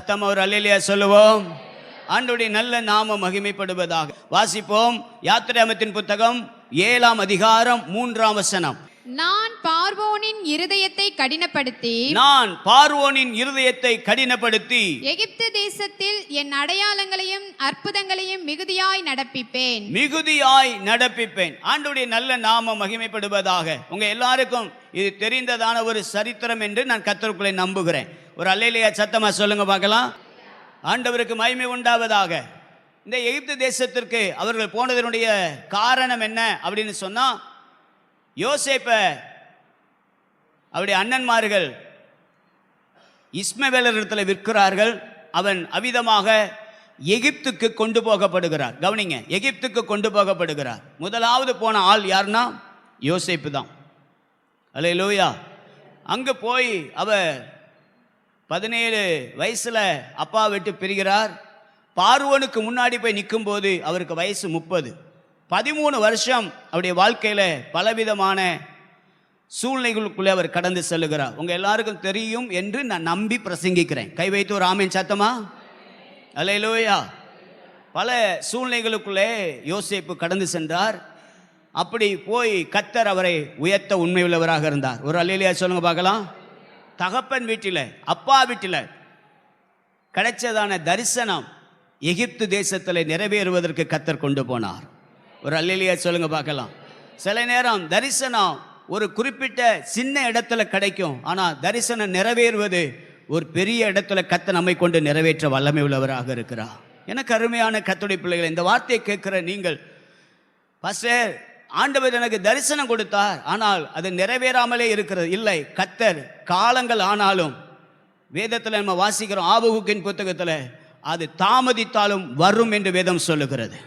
சத்தம் ஒரு அல்லேலூயா சொல்லுவோம். ஆண்டவருடைய நல்ல நாமம் மகிமைப்படுவதாக. வாசிப்போம். யாத்திராகமத்தின் புத்தகம் 7ஆம் அதிகாரம் 3ஆம் வசனம். நான் பார்வோனின் இருதயத்தை கடினப்படுத்தி எகிப்து தேசத்தில் என் அடையாளங்களையும் அற்புதங்களையும் மிகுதியாய் நடப்பிப்பேன். ஆண்டவருடைய நல்ல நாமம் மகிமைப்படுவதாக. உங்க எல்லாருக்கும் இது தெரிந்ததான ஒரு சரித்திரம் என்று நான் கர்த்தருக்குள்ளே நம்புகிறேன். ஒரு அல்லேலூயா சத்தமா சொல்லுங்க பார்க்கலாம். ஆண்டவருக்கு மகிமை உண்டாவதாக. இந்த எகிப்து தேசத்திற்கு அவர்கள் போனதனுடைய காரணம் என்ன அப்படின்னு சொன்னா, யோசேப்ப அவருடைய அண்ணன்மார்கள் இஸ்மவேலரிடத்தில் விற்கிறார்கள். அவன் அவிதமாக எகிப்துக்கு கொண்டு போகப்படுகிறார். கவனிங்க, எகிப்துக்கு கொண்டு போகப்படுகிறார். முதலாவது போன ஆள் யாருன்னா யோசேப்பு தான். அல்லேலூயா. அங்கு போய் அவர் 17 வயசுல அப்பா விட்டு பிரிகிறார். பார்வோனுக்கு முன்னாடி போய் நிற்கும் போது அவருக்கு வயசு 30. 13 வருஷம் அவருடைய வாழ்க்கையில பலவிதமான சூழ்நிலைகளுக்குள்ளே அவர் கடந்து செல்லுகிறார். உங்க எல்லாருக்கும் தெரியும் என்று நான் நம்பி பிரசங்கிக்கிறேன். கை வைத்து ஒரு ஆமென் சத்தமா. அல்லேலூயா. பல சூழ்நிலைகளுக்குள்ளே யோசேப்பு கடந்து சென்றார். அப்படி போய் கர்த்தர் அவரை உயர்த்த உண்மை உள்ளவராக இருந்தார். ஒரு அல்லேலூயா சொல்லுங்க பார்க்கலாம். தகப்பன் வீட்டில், அப்பா வீட்டில் கிடைச்சதான தரிசனம் எகிப்து தேசத்தில் நிறைவேறுவதற்கு கர்த்தர் கொண்டு போனார். ஒரு அல்லேலூயா சொல்லுங்க பார்க்கலாம். சில நேரம் தரிசனம் ஒரு குறிப்பிட்ட சின்ன இடத்துல கிடைக்கும். ஆனால் தரிசனம் நிறைவேறுவது ஒரு பெரிய இடத்துல கர்த்தர் நம்மை கொண்டு நிறைவேற்ற வல்லமை உள்ளவராக இருக்கிறார். எனக்கு அருமையான கர்த்தருடைய பிள்ளைகள், இந்த வார்த்தையை கேட்கிற நீங்கள், பாஸ்டர் ஆண்டவர் எனக்கு தரிசனம் கொடுத்தார், ஆனால் அது நிறைவேறாமலே இருக்கிறது. இல்லை, கர்த்தர் காலங்கள் ஆனாலும், வேதத்தில் நம்ம வாசிக்கிறோம் ஆபகுக்கின் புத்தகத்தில், அது தாமதித்தாலும் வரும் என்று வேதம் சொல்லுகிறது.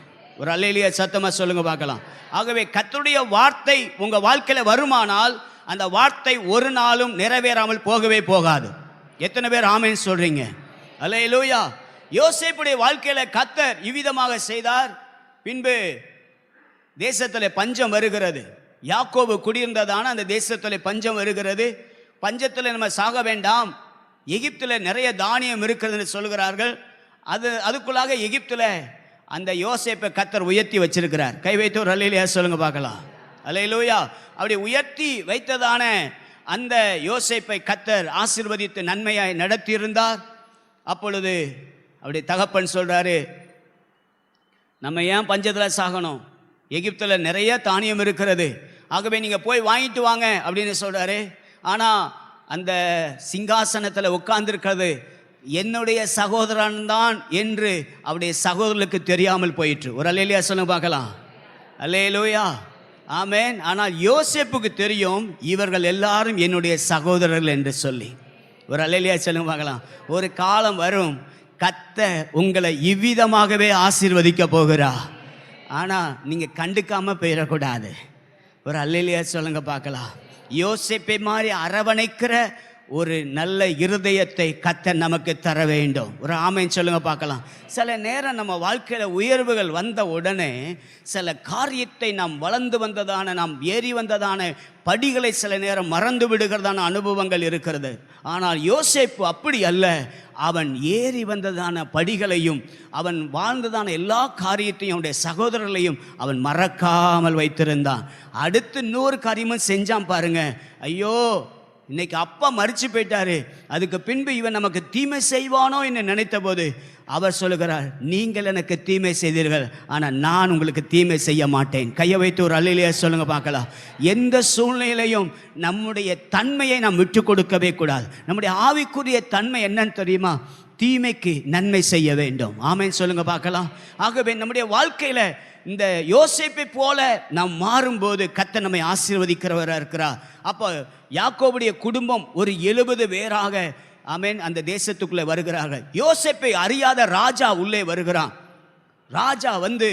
ஒரு அல்லேலூயா சத்தமா சொல்லுங்க பார்க்கலாம். ஆகவே கர்த்தருடைய வார்த்தை உங்க வாழ்க்கையில வருமானால் அந்த வார்த்தை ஒரு நாளும் நிறைவேறாமல் போகவே போகாது. எத்தனை பேர் ஆமென் சொல்றீங்க? அல்லேலூயா. யோசேப்புடைய வாழ்க்கையில கர்த்தர் இவ்விதமாக செய்தார். பின்பு தேசத்தில் பஞ்சம் வருகிறது. யாக்கோபு குடியிருந்ததான அந்த தேசத்தில் பஞ்சம் வருகிறது. பஞ்சத்தில் நம்ம சாக வேண்டாம், எகிப்தில் நிறைய தானியம் இருக்கிறதுன்னு சொல்கிறார்கள். அதுக்குள்ளாக எகிப்தில் அந்த யோசேப்பை கர்த்தர் உயர்த்தி வச்சிருக்கிறார். கை வைத்து ஒரு அல்லேலூயா சொல்லுங்க பார்க்கலாம். அல்லேலூயா. அப்படி உயர்த்தி வைத்ததான அந்த யோசேப்பை கர்த்தர் ஆசீர்வதித்து நன்மையாய் நடத்தி இருந்தார். அப்பொழுது அப்படி தகப்பன் சொல்றாரு, நம்ம ஏன் பஞ்சத்தில் சாகணும், எகிப்தில் நிறைய தானியம் இருக்கிறது, ஆகவே நீங்கள் போய் வாங்கிட்டு வாங்க அப்படின்னு சொல்கிறாரு. ஆனால் அந்த சிங்காசனத்தில் உட்கார்ந்துருக்கிறது என்னுடைய சகோதரன் தான் என்று அவருடைய சகோதரர்களுக்கு தெரியாமல் போயிற்று. ஒரு அல்லேலூயா சொல்லுங்க பார்க்கலாம். அல்லேலூயா ஆமென். ஆனால் யோசேப்புக்கு தெரியும், இவர்கள் எல்லாரும் என்னுடைய சகோதரர்கள் என்று சொல்லி. ஒரு அல்லேலூயா சொல்லுங்க பார்க்கலாம். ஒரு காலம் வரும், கர்த்தர் உங்களை இவ்விதமாகவே ஆசீர்வதிக்க போகிறா. ஆனால் நீங்கள் கண்டுக்காம போயிடக்கூடாது. ஒரு அல்லேலூயா சொல்லுங்க பார்க்கலாம். யோசேப்பை மாதிரி அரவணைக்கிற ஒரு நல்ல இருதயத்தை கர்த்தர் நமக்கு தர வேண்டும். ஒரு ஆமென் சொல்லுங்க பார்க்கலாம். சில நேரம் நம்ம வாழ்க்கையில் உயர்வுகள் வந்த உடனே சில காரியத்தை நாம் வளர்ந்து வந்ததான, நாம் ஏறி வந்ததான படிகளை சில நேரம் மறந்து விடுகிறதான அனுபவங்கள் இருக்கிறது. ஆனால் யோசேப்பு அப்படி அல்ல. அவன் ஏறி வந்ததான படிகளையும் அவன் வாழ்ந்ததான எல்லா காரியத்தையும் அவனுடைய சகோதரர்களையும் அவன் மறக்காமல் வைத்திருந்தான். அடுத்து இன்னொரு காரியமும் செஞ்சான் பாருங்க. ஐயோ, இன்னைக்கு அப்பா மரிச்சு போயிட்டாரு, அதுக்கு பின்பு இவன் நமக்கு தீமை செய்வானோ என்று நினைத்த போது அவர் சொல்லுகிறார், நீங்கள் எனக்கு தீமை செய்தீர்கள், ஆனால் நான் உங்களுக்கு தீமை செய்ய மாட்டேன். கையை வைத்து ஒரு அல்லேலூயா சொல்லுங்க பார்க்கலாம். எந்த சூழ்நிலையிலையும் நம்முடைய தன்மையை நாம் விட்டு கொடுக்கவே கூடாது. நம்முடைய ஆவிக்குரிய தன்மை என்னன்னு தெரியுமா? தீமைக்கு நன்மை செய்ய வேண்டும். ஆமென் சொல்லுங்க பார்க்கலாம். ஆகவே நம்முடைய வாழ்க்கையில் இந்த யோசேப்பை போல நாம் மாறும்போது கர்த்தர் நம்மை ஆசீர்வதிக்கிறவராக இருக்கிறார். அப்போ யாக்கோபுடைய குடும்பம் ஒரு 70 பேராக ஆமென் அந்த தேசத்துக்குள்ளே வருகிறார்கள். யோசேப்பை அறியாத ராஜா உள்ளே வருகிறான். ராஜா வந்து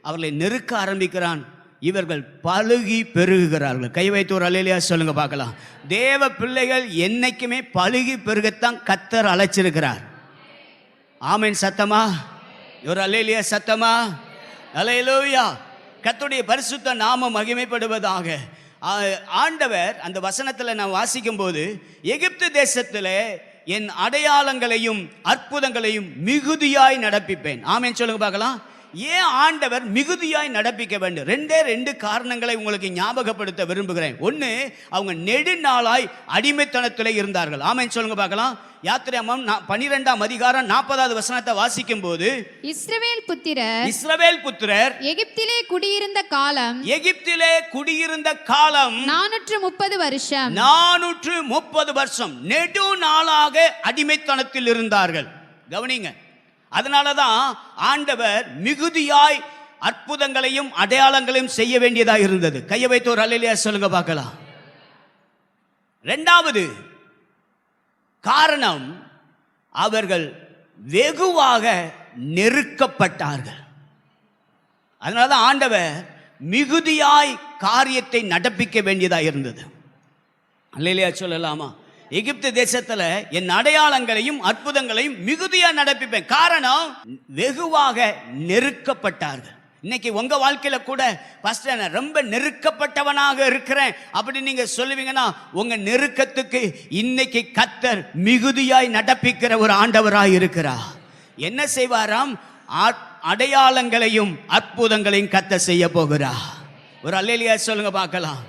அவர்களை நெருக்க ஆரம்பிக்கிறான். இவர்கள் பலுகி பெருகுகிறார்கள். கை வைத்து ஒரு அல்லேலூயா சொல்லுங்க பார்க்கலாம். தேவ பிள்ளைகள் என்னைக்குமே பலுகி பெருகத்தான் கர்த்தர் அழைச்சிருக்கிறார். ஆமென் சத்தமா. ஒரு அல்லேலூயா சத்தமா. அல்லேலூயா. கர்த்தருடைய பரிசுத்த நாமம் மகிமைப்படுவதாக. ஆண்டவர் அந்த வசனத்தில் நான் வாசிக்கும் போது, எகிப்து தேசத்தில் என் அடையாளங்களையும் அற்புதங்களையும் மிகுதியாய் நடப்பிப்பேன். ஆமென் சொல்லுங்க பார்க்கலாம். ஏன் ஆண்டவர் மிகுதியாய் நடப்பிக்க வேண்டும்? ரெண்டு காரணங்களை உங்களுக்கு ஞாபகப்படுத்த விரும்புகிறேன். ஒன்று, அவங்க நெடுநாளாய் அடிமைத்தனத்தில் இருந்தார்கள். ஆமென் சொல்லுங்க பார்க்கலாம். யாத்திராகமம் 12ஆம் அதிகாரம் 40வது வசனத்தை வாசிக்கும் போது, இஸ்ரவேல் புத்திரர் எகிப்திலே குடியிருந்த காலம் 430 வருஷம். 430 வருஷம் நெடுநாளாக அடிமைத்தனத்தில் இருந்தார்கள். கவனிங்க. அதனாலதான் ஆண்டவர் மிகுதியாய் அற்புதங்களையும் அடையாளங்களையும் செய்ய வேண்டியதாக இருந்தது. கையை வைத்து ஒரு அல்லேலூயா சொல்லுங்க பார்க்கலாம். இரண்டாவது காரணம், அவர்கள் வெகுவாக நெருக்கப்பட்டார்கள். அதனாலதான் ஆண்டவர் மிகுதியாய் காரியத்தை நடப்பிக்க வேண்டியதாக இருந்தது. அல்லேலூயா சொல்லலாமா? எகிப்து தேசத்துல என் அடையாளங்களையும் அற்புதங்களையும் மிகுதியா நடப்பிப்பேன். காரணம், வெகுவாக நெருக்கப்பட்டார்கள். இன்னைக்கு உங்க வாழ்க்கையில கூட பாஸ்டர் நான் ரொம்ப நெருக்கப்பட்டவனாக இருக்கிறேன் அப்படி நீங்க சொல்லுவீங்கன்னா, உங்க நெருக்கத்துக்கு இன்னைக்கு கர்த்தர் மிகுதியாய் நடப்பிக்கிற ஒரு ஆண்டவராய் இருக்கிறார். என்ன செய்வாராம்? அடையாளங்களையும் அற்புதங்களையும் கர்த்தர் செய்ய போகிறார். ஒரு அல்லேலூயா சொல்லுங்க பார்க்கலாம்.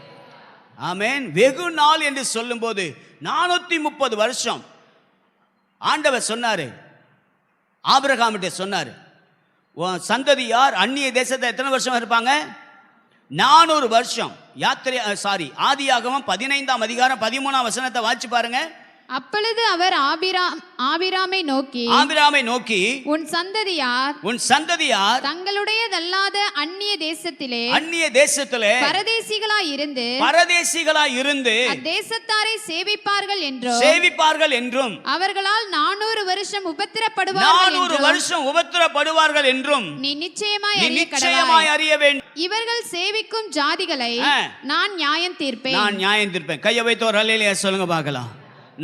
ஆமென். வெகு நாள் என்று சொல்லும் போது 430 வருஷம் ஆண்டவர் சொன்னாரு, ஆபிரகாமிட்ட சொன்னாரு, சந்ததியார் அந்நிய தேசத்தை எத்தனை வருஷம் இருப்பாங்க? 400 வருஷம். ஆதியாகமம் 15ஆம் அதிகாரம் 13ஆம் வசனத்தை வாசிச்சு பாருங்க. அப்பொழுது அவர் ஆபிராமை நோக்கி, உன் சந்ததியார் தங்களுடையதல்லாத அந்நிய தேசத்திலே பரதேசிகளாய் இருந்து தேசத்தாரை சேவிப்பார்கள் என்றும் அவர்களால் 400 வருஷம் உபத்திரப்படுவார்கள் என்றும் நீ நிச்சயமாய் அறிய வேண்டும். இவர்கள் சேவிக்கும் ஜாதிகளை நான் நியாயம் தீர்ப்பேன். கையை வைத்து ஒரு அல்லேலூயா சொல்லுங்க பார்க்கலாம்.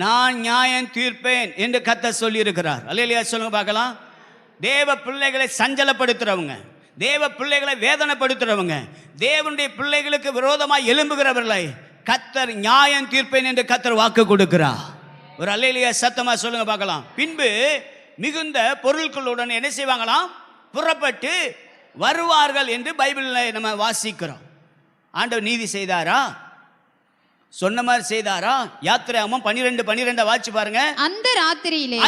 நான் நியாயம் தீர்ப்பேன் என்று கர்த்தர் சொல்லி இருக்கிறார். அல்லேலூயா சொல்லுங்க பார்க்கலாம். தேவ பிள்ளைகளை சஞ்சலப்படுத்துறவங்க, தேவ பிள்ளைகளை வேதனைப்படுத்துறவங்க, தேவனுடைய பிள்ளைகளுக்கு விரோதமாய் எழும்புகிறவர்களை கர்த்தர் நியாயம் தீர்ப்பேன் என்று கர்த்தர் வாக்கு கொடுக்கிறார். ஒரு அல்லேலூயா சத்தமா சொல்லுங்க பார்க்கலாம். பின்பு மிகுந்த பொருட்களுடன் என்ன செய்வாங்களாம்? புறப்பட்டு வருவார்கள் என்று பைபிளில் நம்ம வாசிக்கிறோம். ஆண்டவர் நீதி செய்தாரா? சொன்ன மாதிரி செய்தாரா? யாத்திராகமம் 12:12 வாசிச்சு பாருங்க. அந்த ராத்திரியிலே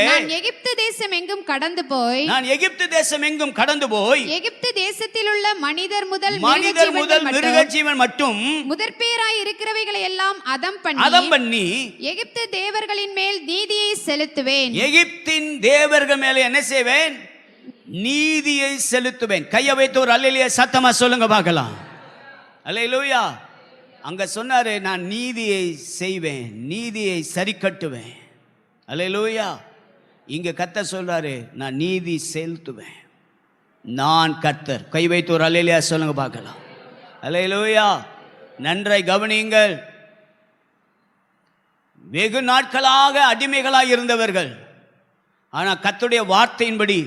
நான் எகிப்து தேசம் எங்கும் கடந்து போய் எகிப்து தேசத்தில் உள்ள மனிதர் முதல் மிருகஜீவன் மட்டும் முதற்பேராய் இருக்கிறவைகளை எல்லாம் அதம் பண்ணி எகிப்து தேவர்களின் மேல் நீதியை செலுத்துவேன். எகிப்தின் தேவர்கள் மேலே என்ன செய்வேன்? நீதியை செலுத்துவேன். கையை வைத்து ஒரு அல்லேலூயா சத்தமா சொல்லுங்க பார்க்கலாம். அல்லேலூயா. அங்க சொன்னாரு, நான் நீதியை செய்வேன், நீதியை சரி கட்டுவேன். அல்லேலூயா. இங்க கர்த்தர் சொல்றாரு, நான் நீதி செலுத்துவேன், நான் கர்த்தர். கை வைத்து ஒரு அல்லேலூயா சொல்லுங்க பார்க்கலாம். அல்லேலூயா. நன்றாய் கவனியுங்கள். வெகு நாட்களாக அடிமைகளாக இருந்தவர்கள், ஆனா கர்த்தருடைய வார்த்தையின்படி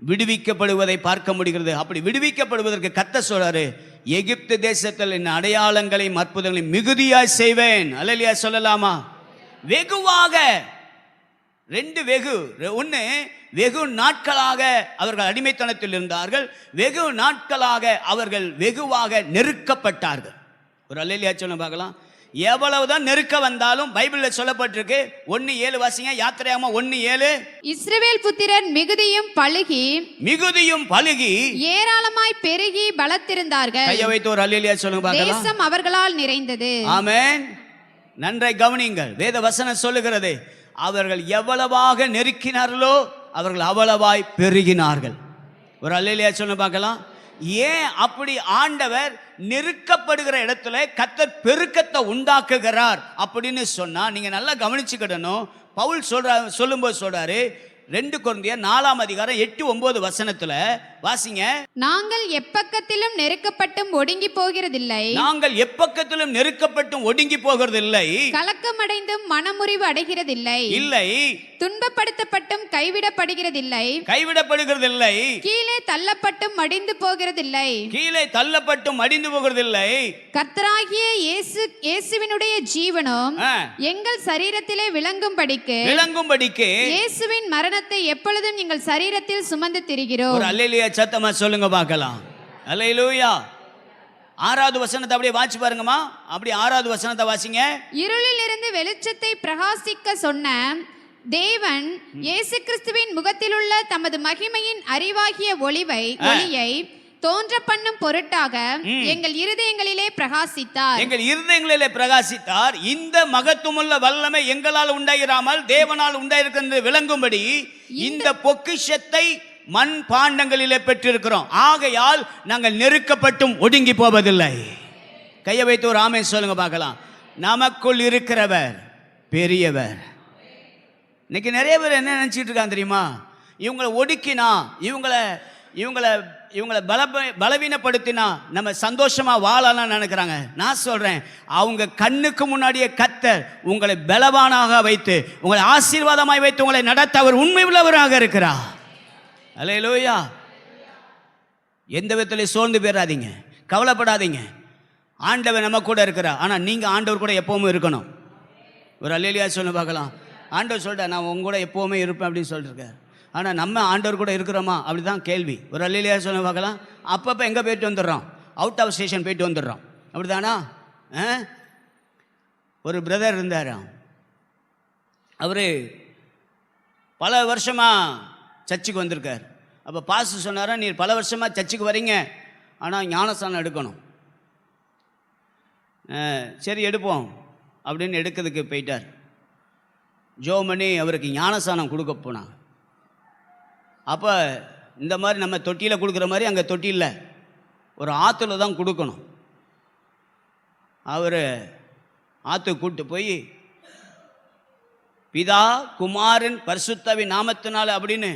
விடுவிக்கப்படுவதை பார்க்க முடிகிறது. அப்படி விடுவிக்கப்படுவதற்கு கர்த்தர் சொல்றாரு, எகிப்து தேசத்தில் என் அடையாளங்களையும் அற்புதங்களையும் மிகுதியாய் செய்வேன். அல்லேலூயா சொல்லலாமா? வெகுவாக. ஒன்று, வெகு நாட்களாக அவர்கள் அடிமைத்தனத்தில் இருந்தார்கள், வெகு நாட்களாக அவர்கள் வெகுவாக நெருக்கப்பட்டார்கள். ஒரு அல்லேலூயா சொல்ல பார்க்கலாம். எவ்வளவுதான் நெருக்க வந்தாலும் பைபிளில் சொல்லப்பட்டிருக்கு. 1:7 வாசிங்க. யாத்திராகமம் 1:7. இஸ்ரவேல் புத்திரர் மிகுதியும் பலுகி ஏராளமாய் பெருகி பலத்திருந்தார்கள். கையை வைத்து ஒரு அல்லேலூயா சொல்லுங்க பார்க்கலாம். தேசம் அவர்களால் நிறைந்தது. ஆமென். நன்றாய் கவனியுங்கள். வேத வசனம் சொல்லுகிறது, அவர்கள் எவ்வளவாக நெருக்கினார்களோ அவர்கள் அவ்வளவாய் பெருகினார்கள். ஒரு அல்லேலூயா சொல்லுங்க பார்க்கலாம். ஏன் அப்படி ஆண்டவர் நெருக்கப்படுகிற இடத்துல கர்த்தர் பெருக்கத்தை உண்டாக்குகிறார் அப்படின்னு சொன்னா, நீங்க நல்லா கவனிச்சுக்கிடணும். பவுல் சொல்லும்போது சொல்றாரு, 2 கொரிந்தியர் 4ஆம் அதிகாரம் 8-9 வசனத்துல வாசிங்க. நாங்கள் எப்பக்கத்திலும் நெருக்கப்பட்டும் ஒடுங்கி போகிறதில்லை, நாங்கள் எப்பக்கத்திலும் நெருக்கப்பட்டும் ஒடுங்கி போகிறதில்லை, கலக்கமடைந்தும் மனமுறிவு அடைகிறதில்லை, இல்லை துன்பப்படுத்தப்பட்டும் கைவிடப்படுகிறதில்லை, கைவிடப்படுகிறதில்லை, கீழே தள்ளப்பட்டும் மடிந்து போகிறதில்லை, கீழே தள்ளப்பட்டும் மடிந்து போகிறதில்லை. கர்த்தராகிய இயேசுவினுடைய ஜீவனும் ஆ, எங்கள் சரீரத்திலே விளங்கும்படிக்கு விளங்கும்படிக்கு இயேசுவின் மரணத்தை எப்பொழுதும் எங்கள் சரீரத்தில் சுமந்து திரிகிறோம். ஒரு அல்லேலூயா சத்தமா சொல்லுங்க பார்க்கலாம். அல்லேலூயா. 6வது வசனத்தை அப்படியே வாசி பாருங்கம்மா. அப்படி 6வது வசனத்தை வாசிங்க. இருளில் இருந்து வெளிச்சத்தை பிரகாசிக்க சொன்ன தேவன் இயேசு கிறிஸ்துவின் முகத்திலுள்ள தமது மகிமையின் அறிவாகிய ஒளியை தோன்ற பண்ணும் பொருட்டாக எங்கள் இருதயங்களிலே பிரகாசித்தார். எங்கள் இருதயங்களிலே பிரகாசித்தார். இந்த மகத்துவமுள்ள வல்லமை எங்களால் உண்டாயிராமல் தேவனால் உண்டாயிருக்கிறது விளங்கும்படி இந்த பொக்கிஷத்தை மண் பாண்டங்களிலே பெற்றிருக்கிறோம். ஆகையால் நாங்கள் நெருக்கப்பட்டும் ஒடுங்கி போவதில்லை. கையை வைத்து ஒரு ஆமென் சொல்லுங்க பார்க்கலாம். நமக்குள் இருக்கிறவர் பெரியவர். இன்னைக்கு நிறைய பேர் என்ன நினைச்சிட்டு இருக்காங்க தெரியுமா? இவங்களை ஒடுக்கினா, இவங்களை பலவீனப்படுத்தினா நம்ம சந்தோஷமா வாழலாம் நினைக்கிறாங்க. நான் சொல்றேன், அவங்க கண்ணுக்கு முன்னாடியே கர்த்தர் உங்களை பலவானாக வைத்து, உங்களை ஆசீர்வாதமாய் வைத்து உங்களை நடத்த அவர் உண்மை உள்ளவராக இருக்கிறார். அல்லேலூயா. எந்த விதத்திலையும் சோர்ந்து போயிடாதீங்க, கவலைப்படாதீங்க. ஆண்டவர் நம்ம கூட இருக்கிறார். ஆனால் நீங்கள் ஆண்டவர் கூட எப்பவுமே இருக்கணும். ஒரு அல்லேலூயா சொல்ல பார்க்கலாம். ஆண்டவர் சொல்லிட்டா நான் உங்க கூட எப்போவுமே இருப்பேன் அப்படின்னு சொல்லியிருக்கார். ஆனால் நம்ம ஆண்டவர் கூட இருக்கிறோமா அப்படி தான் கேள்வி. ஒரு அல்லேலூயா சொல்ல பார்க்கலாம். அப்பப்போ எங்கே போயிட்டு வந்துடுறோம்? அவுட் ஆஃப் ஸ்டேஷன் போயிட்டு வந்துடுறோம். அப்படி தானா? ஒரு பிரதர் இருந்தார். அவர் பல வருஷமாக சர்ச்சுக்கு வந்திருக்கார். அப்போ பாஸ்டர் சொன்னாரா, நீ பல வருஷமாக சர்ச்சுக்கு வரீங்க, ஆனால் ஞானஸ்தானம் எடுக்கணும். சரி எடுப்போம் அப்படின்னு எடுக்கிறதுக்கு போயிட்டார். ஜோமணி அவருக்கு ஞானஸ்தானம் கொடுக்க போனான். அப்போ இந்த மாதிரி நம்ம தொட்டியில் கொடுக்குற மாதிரி அங்கே தொட்டியில் ஒரு ஆற்றுல தான் கொடுக்கணும். அவர் ஆற்றுக்கு கூப்பிட்டு போய் பிதா குமாரன் பரிசுத்தாவின் நாமத்தினால அப்படின்னு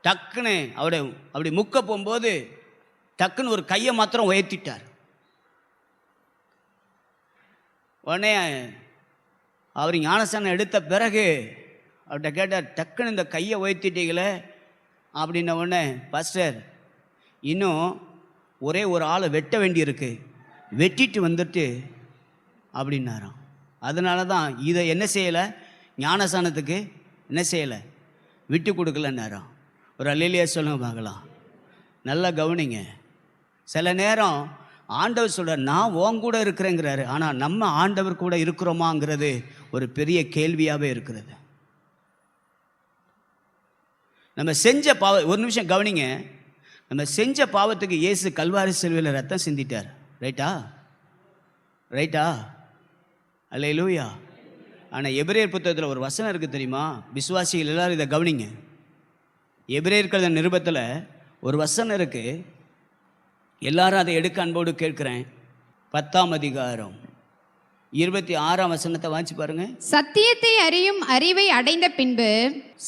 டக்குன்னு அவரை அப்படி முக்க போகும்போது டக்குன்னு ஒரு கையை மாத்திரம் உயர்த்திட்டார். உடனே அவர் ஞானஸ்தானம் எடுத்த பிறகு அவர்கிட்ட கேட்டார், டக்குன்னு இந்த கையை உயர்த்திட்டீங்களே அப்படின்ன உடனே, பாஸ்டர் இன்னும் ஒரே ஒரு ஆளை வெட்ட வேண்டியிருக்கு, வெட்டிட்டு வந்துட்டு அப்படின்னாராம். அதனால தான் இதை என்ன செய்யலை, ஞானஸ்தானத்துக்கு என்ன செய்யலை, விட்டு கொடுக்கலன்னாராம். ஒரு அல்லேலூயா சொல்லுங்க பார்க்கலாம். நல்லா கவனிங்க. சில நேரம் ஆண்டவர் சொல்கிறார், நான் உன் கூட இருக்கிறேங்கிறாரு. ஆனால் நம்ம ஆண்டவர் கூட இருக்கிறோமாங்கிறது ஒரு பெரிய கேள்வியாகவே இருக்கிறது. நம்ம செஞ்ச ஒரு நிமிஷம் கவனிங்க. நம்ம செஞ்ச பாவத்துக்கு இயேசு கல்வாரி சிலுவையில் ரத்தம் சிந்திட்டார். ரைட்டா? அல்லேலூயா. ஆனால் எபிரேயர் புத்தகத்தில் ஒரு வசனம் இருக்குது தெரியுமா? விசுவாசிகள் எல்லாரும் இதை கவனிங்க. எபிரேயர் நிருபத்தில் ஒரு வசனம் இருக்குது. எல்லாரும் அதை எடுக்க அன்போடு கேட்கிறேன். 10ஆம் அதிகாரம் 26ஆம் வசனத்தை வாசிச்சு பாருங்க. சத்தியத்தை அறியும் அறிவை அடைந்த பின்பு,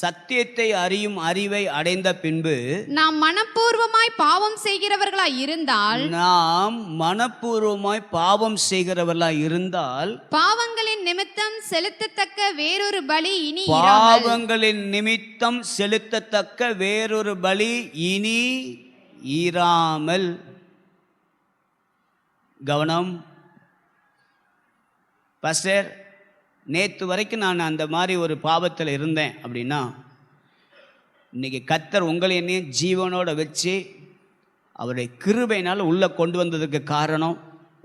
சத்தியத்தை அறியும் அறிவை அடைந்த பின்பு நாம் மனப்பூர்வமாய் பாவம் செய்கிறவர்களாய் இருந்தால் பாவங்களின் நிமித்தம் செலுத்தத்தக்க வேறொரு பலி இனி இராமல். கவனம் பாஸ்டர், நேற்று வரைக்கும் நான் அந்த மாதிரி ஒரு பாவத்தில் இருந்தேன் அப்படின்னா, இன்னைக்கு கர்த்தர் உங்களை என்னையும் ஜீவனோட வச்சு அவருடைய கிருபையினால் உள்ளே கொண்டு வந்ததுக்கு காரணம்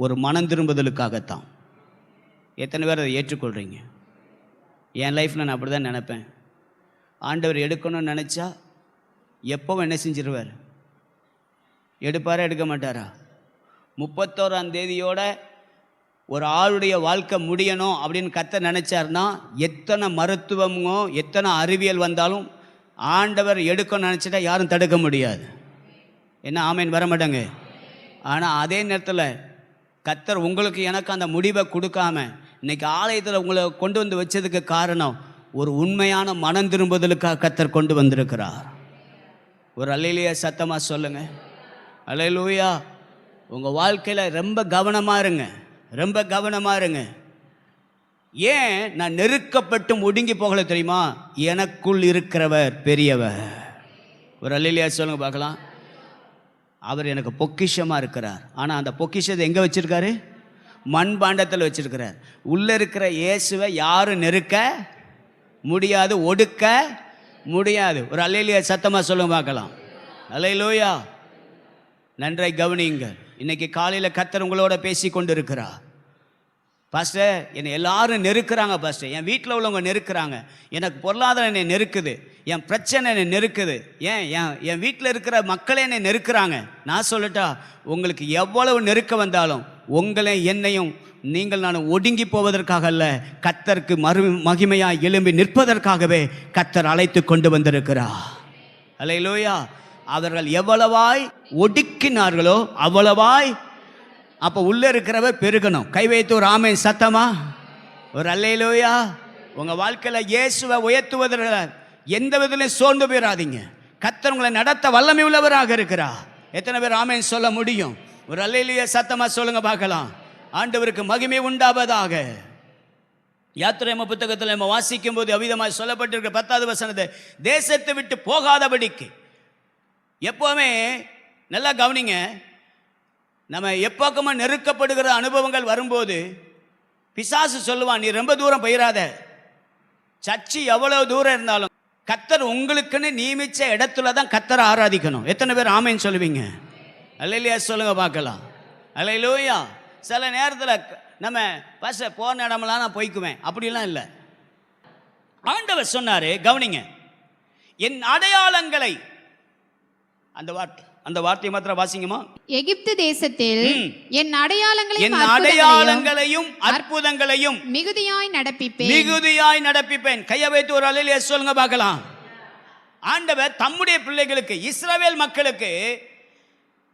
ஒரு மனம் திரும்புதலுக்காகத்தான். எத்தனை பேர் அதை ஏற்றுக்கொள்கிறீங்க? என் லைஃப்பில் நான் அப்படி தான் நினைப்பேன். ஆண்டவர் எடுக்கணும்னு நினச்சா எப்போவும் என்ன செஞ்சிருவார்? எடுப்பாரா எடுக்க மாட்டாரா? 31ஆம் தேதியோட ஒரு ஆளுடைய வாழ்க்கை முடியணும் அப்படின்னு கர்த்தர் நினச்சார்னா, எத்தனை மருத்துவமோ எத்தனை அறிவியல் வந்தாலும் ஆண்டவர் எடுக்கணும்னு நினச்சிட்டா யாரும் தடுக்க முடியாது. என்ன ஆமேன் வர மாட்டாங்க. ஆனால் அதே நேரத்தில் கர்த்தர் உங்களுக்கு எனக்கு அந்த முடிவை கொடுக்காம இன்னைக்கு ஆலயத்தில் உங்களை கொண்டு வந்து வச்சதுக்கு காரணம் ஒரு உண்மையான மனம் திரும்புதலுக்காக கர்த்தர் கொண்டு வந்திருக்கிறார். ஒரு அல்லேலூயா சத்தமா சொல்லுங்க. அல்லேலூயா. உங்கள் வாழ்க்கையில் ரொம்ப கவனமாக இருங்க, ரொம்ப கவனமாக இருங்க. ஏன் நான் நெருக்கப்பட்டும் ஒடுங்கி போகல தெரியுமா? எனக்குள் இருக்கிறவர் பெரியவர். ஒரு அல்லேலூயா சொல்லுங்க பார்க்கலாம். அவர் எனக்கு பொக்கிஷமாக இருக்கிறார். ஆனால் அந்த பொக்கிஷத்தை எங்கே வச்சுருக்காரு? மண்பாண்டத்தில் வச்சுருக்கிறார். உள்ளே இருக்கிற இயேசுவை யாரும் நெருக்க முடியாது, ஒடுக்க முடியாது. ஒரு அல்லேலூயா சத்தமாக சொல்லுங்க பார்க்கலாம். அல்லேலூயா. நன்றாய் கவனியுங்கள். இன்னைக்கு காலையில் கர்த்தர் உங்களோட பேசி கொண்டு இருக்கிறார். பாஸ்டர், என்னை எல்லாரும் நெருக்கிறாங்க பாஸ்டர், என் வீட்டில் உள்ளவங்க நெருக்கிறாங்க, எனக்கு பொருளாதாரம் என்னை நெருக்குது, என் பிரச்சனை என்னை நெருக்குது, என் வீட்டில் இருக்கிற மக்களே என்னை நெருக்கிறாங்க. நான் சொல்லட்டா, உங்களுக்கு எவ்வளவு நெருக்க வந்தாலும் உங்களை என்னையும் நான் ஒடுங்கி போவதற்காக அல்ல, கர்த்தருக்கு மகிமையாய் எழும்பி நிற்பதற்காகவே கர்த்தர் அழைத்து கொண்டு வந்திருக்கிறார். அல்லேலூயா. அவர்கள் எவ்வளவாய் ஒடுக்கினார்களோ அவ்வளவாய் அப்போ உள்ளே இருக்கிறவர் பெருகணும். கை வைத்து ஒரு ஆமென் சத்தமா ஒரு அல்லேலூயா. உங்கள் வாழ்க்கையில் இயேசுவை உயர்த்துவதற்கு எந்த விதத்திலும் சோர்ந்து போயிடாதீங்க. கர்த்தர் உங்களை நடத்த வல்லமை உள்ளவராக இருக்கிறார். எத்தனை பேர் ஆமென் சொல்ல முடியும்? ஒரு அல்லேலூயா சத்தமா சொல்லுங்க பார்க்கலாம். ஆண்டவருக்கு மகிமை உண்டாவதாக. யாத்திராகம புத்தகத்தில் நம்ம வாசிக்கும் போது அவ்விதமாக சொல்லப்பட்டிருக்கிற 10வது வசனத்தை, தேசத்தை விட்டு போகாதபடிக்கு. எப்போவுமே நல்லா கவனிங்க, நம்ம எப்போக்கமாக நெருக்கப்படுகிற அனுபவங்கள் வரும்போது பிசாசு சொல்லுவான், நீ ரொம்ப தூரம் போயிடாத, சர்ச்சு எவ்வளவு தூரம் இருந்தாலும் கர்த்தர் உங்களுக்குன்னு நியமிச்ச இடத்துல தான் கர்த்தரை ஆராதிக்கணும். எத்தனை பேர் ஆமென் சொல்லுவீங்க? அல்லேலூயா சொல்லுங்க பார்க்கலாம். அல்லேலூயா. சில நேரத்தில் நம்ம பாஸ்டர் போன இடமெல்லாம் நான் போய்க்குவேன் அப்படிலாம் இல்லை. ஆண்டவர் சொன்னாரு, கவனிங்க, என் அடையாளங்களை, அந்த வார்த்தையை மாத்திரம் வாசிங்கம்மா. எகிப்து தேசத்தில் என் அடையாளங்களையும் அற்புதங்களையும் மிகுதியாய் நடப்பிப்பேன். கையை வைத்து ஒரு அல்லேலூயா சொல்லுங்க பார்க்கலாம். ஆண்டவர் தம்முடைய பிள்ளைகளுக்கு, இஸ்ரவேல் மக்களுக்கு,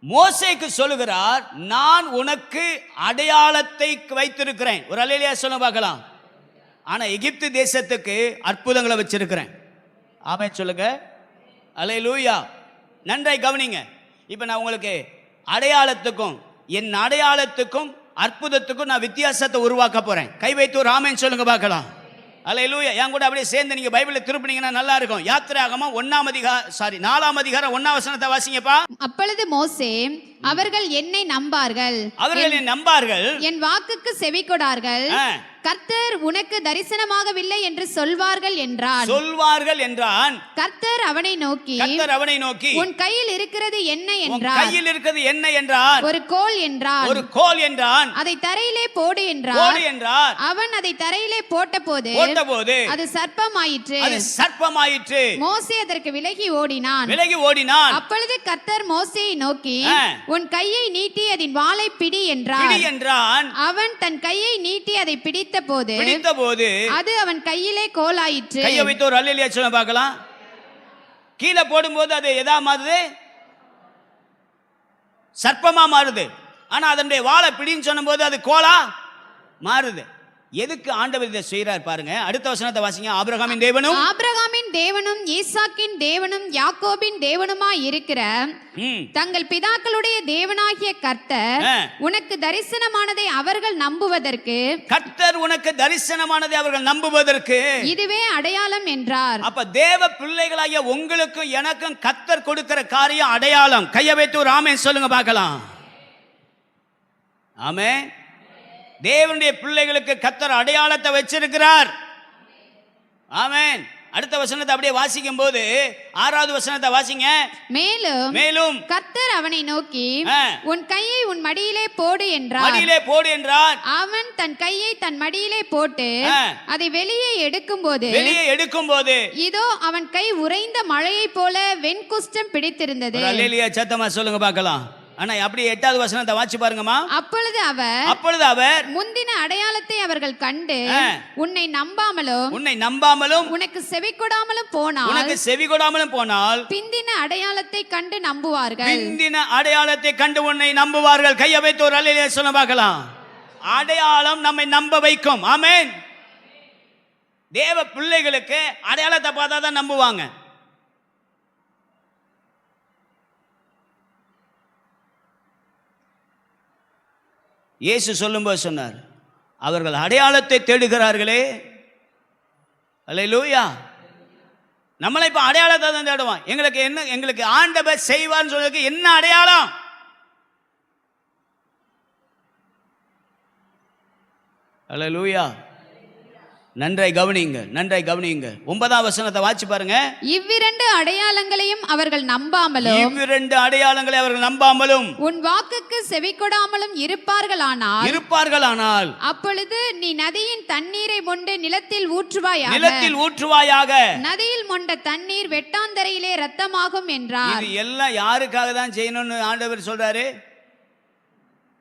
மோசேக்கு சொல்லுகிறார், நான் உனக்கு அடையாளத்தை வைத்திருக்கிறேன். ஒரு அல்லேலூயா சொல்லுங்க பார்க்கலாம். ஆனா எகிப்து தேசத்துக்கு அற்புதங்களை வச்சிருக்கிறேன். ஆமென் சொல்லுங்க. அல்லேலூயா. நன்றாய் கவனிங்க. இப்போ நான் உங்களுக்கு அடையாளத்துக்கும் என் அடையாளத்துக்கும் அற்புதத்துக்கும் நான் வித்தியாசத்தை உருவாக்க போறேன். கை வைத்து ஒரு ஆமென் சொல்லுங்க பார்க்கலாம். அல்லேலூயா. என் கூட அப்படியே சேர்ந்து நீங்க பைபிளை திருப்பினீங்கன்னா நல்லா இருக்கும். யாத்திராகமம் 4ஆம் அதிகாரம் 1ஆம் வசனத்தை வாசிங்கப்பா. அப்பொழுது மோசே, அவர்கள் என்னை நம்பார்கள், என் வாக்குக்கு செவிகொடார்கள், கர்த்தர் உனக்கு தரிசனமாகவில்லை என்று சொல்வார்கள் என்றான். கர்த்தர் அவனை நோக்கி உன் கையில் இருக்கிறது என்ன என்றார். ஒரு கோல் என்றான். அதை தரையிலே போடு என்றார். அவன் அதை தரையிலே போட்டபோது அது சர்ப்பமாயிற்று. மோசே அதற்கு விலகி ஓடினான். அப்பொழுது கர்த்தர் மோசேயை நோக்கி, உன் கையை நீட்டி அதன் வாளை பிடி என்றான். அவன் தன் கையை நீட்டி அதை பிடித்த போது அது அவன் கையிலே கோலாயிற்று. கையை வைத்து ஒரு அல்லேலூயா சொல்ல பார்க்கலாம். கீழே போடும்போது அது எதா மாறுது? சர்ப்பமா மாறுது. ஆனா அதனுடைய வாளை பிடின்னு சொன்னும்போது அது கோலா மாறுது. எதுக்கு ஆண்டவர் இதை செய்கிறார் பாருங்க. அடுத்த வசனத்தை வாசிங்க. ஆபிரகாமின் தேவனும் ஈசாக்கின் தேவனும் யாக்கோபின் தேவனுமாய் இருக்கிற தங்கள் பிதாக்களுடைய தேவனாகிய கர்த்தர் உனக்கு தரிசனமானதை அவர்கள் நம்புவதற்கு இதுவே அடையாளம் என்றார். அப்ப தேவ பிள்ளைகளாகிய உங்களுக்கும் எனக்கும் கர்த்தர் கொடுக்கிற காரியம் அடையாளம். கையை வைத்து ஒரு ஆமென் சொல்லுங்க பார்க்கலாம். ஆமென். தேவனுடைய பிள்ளைகளுக்கு கர்த்தர் அடையாளத்தை வச்சிருக்கிறார். ஆமென். அடுத்த வசனத்தை அப்படியே வாசிக்கும் போது 6வது வசனத்தை வாசிங்க. மேலும் கர்த்தர் அவனை நோக்கி, உன் கையை உன் மடியிலே போடு என்றார். அவன் தன் கையை தன் மடியிலே போட்டு அதை வெளியே எடுக்கும் போது இதோ அவன் கை உறைந்த மழையை போல வெண்குஷ்டம் பிடித்திருந்தது. அல்லேலூயா சத்தமா சொல்லுங்க பார்க்கலாம். ஆனா அப்படி 8வது வசனத்தை வாசி பாருங்கம்மா. அப்பொழுது அவர் முந்தின அடையாளத்தை அவர்கள் கண்டு உன்னை நம்பாமலும் உனக்கு செவிகொடாமலும் போனால் பிந்தின அடையாளத்தை கண்டு நம்புவார்கள். கையை வைத்து ஒரு அல்லேலூயா சொல்ல பார்க்கலாம். அடையாளம் நம்மை நம்ப வைக்கும். ஆமென். 2வது வசனத்தை வாசிங்க. அப்பொழுது அவர் முந்தின அடையாளத்தை அவர்கள் கண்டு உன்னை நம்பாமலும் உனக்கு செவிகொடாமலும் போனால் பிந்தின அடையாளத்தை கண்டு நம்புவார்கள். கையை வைத்து ஒரு அல்லேலூயா சொல்ல பார்க்கலாம். அடையாளம் நம்மை நம்ப வைக்கும். ஆமென். தேவ பிள்ளைகளுக்கு அடையாளத்தை பார்த்தா தான் நம்புவாங்க. இயேசு சொல்லும்போது சொன்னார், அவர்கள் அடையாளத்தை தேடுகிறார்களே. அல்லேலூயா. நம்மளை இப்போ அடையாளத்தை தான் தேடுவான். எங்களுக்கு ஆண்டவர் செய்வார்னு சொல்றதுக்கு என்ன அடையாளம்? அல்லேலூயா. நன்றாய் கவனிங்க, நன்றாய் கவனிங்க. 9ஆம் வசனத்தை வாசி பாருங்க. இவ்விரண்டு அடையாளங்களையும் அவர்கள் நம்பாமலும் உன் வாக்குக்கு செவிகொடாமலும் இருப்பார்களானால் அப்பொழுது நீ நதியின் தண்ணீரை மொண்டு நிலத்தில் ஊற்றுவாயாக. நதியில் மொண்ட தண்ணீர் வெட்டாந்தரையிலே இரத்தமாகும் என்றார். இது எல்லாம் யாருக்காக தான் செய்யணும்னு ஆண்டவர் சொல்றாரு?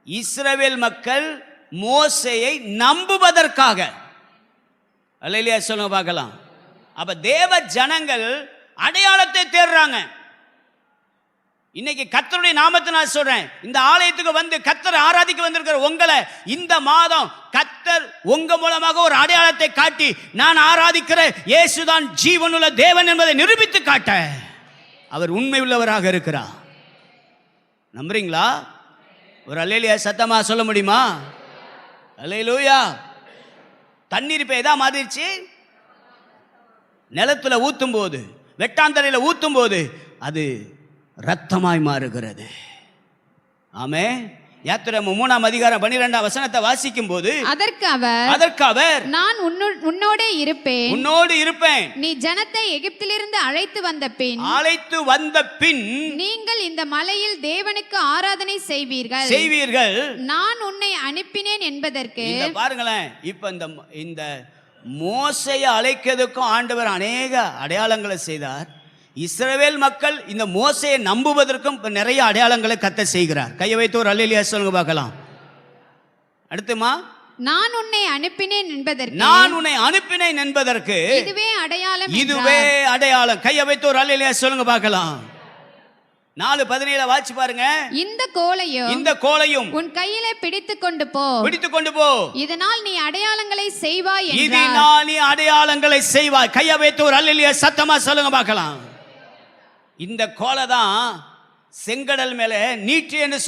இஸ்ரவேல் மக்கள் மோசேயை நம்புவதற்காக. அல்லேலூயா சொல்லுங்க பார்க்கலாம். அப்ப தேவ ஜனங்கள் அடையாளத்தை தேடுறாங்க. இன்னைக்கு கர்த்தருடைய நாமத்தை நான் சொல்றேன், இந்த ஆலயத்துக்கு வந்து கர்த்தரை ஆராதிக்க வந்திருக்கிற உங்களை இந்த மாதம் கர்த்தர் உங்க மூலமாக ஒரு அடையாளத்தை காட்டி, நான் ஆராதிக்கிற இயேசுதான் ஜீவனுள்ள தேவன் என்பதை நிரூபித்து காட்ட அவர் உண்மை உள்ளவராக இருக்கிறார். நம்புறீங்களா? ஒரு அல்லேலூயா சத்தமா சொல்ல முடியுமா? அல்லேலூயா. தண்ணீர் இப்போ எதா மாறிடுச்சு? நிலத்துல ஊத்தும் போது, வெட்டாந்தரையில் ஊத்தும் போது அது இரத்தமாய் மாறுகிறது. ஆமே. யாத்திராகமம் 3ஆம் அதிகாரம் 12ஆம் வசனத்தை வாசிக்கும் போது அதற்கு அவர் நான் உன்னோடு இருப்பேன், நீ ஜனத்தை எகிப்திலிருந்து அழைத்து வந்த பின் நீங்கள் இந்த மலையில் தேவனுக்கு ஆராதனை செய்வீர்கள், நான் உன்னை அனுப்பினேன் என்பதற்கு. பாருங்களேன், இப்ப இந்த மோசையை அழைக்கிறதுக்கும் ஆண்டவர் அநேக அடையாளங்களை செய்தார். இஸ்ரவேல் மக்கள் இந்த மோசையை நம்புவதற்கும் நிறைய அடையாளங்களை கர்த்தர் செய்கிறார். கையை வைத்து ஒரு அல்லேலூயா சொல்லுங்க பார்க்கலாம். அடுத்துமா, நான் உன்னை அனுப்பினேன் என்பதற்கு இதுவே அடையாளம். கையை வைத்து ஒரு அல்லேலூயா சொல்லுங்க பார்க்கலாம். 4:17 வாசி பாருங்க. இந்த கோலையும் உன் கையிலே பிடித்துக் கொண்டு போ, இதனால் நீ அடையாளங்களை செய்வாய். கையை வைத்து ஒரு அல்லேலூயா சத்தமா சொல்லுங்க பார்க்கலாம். இந்த கோலை தான் செங்கடல் மேலே நீட்டின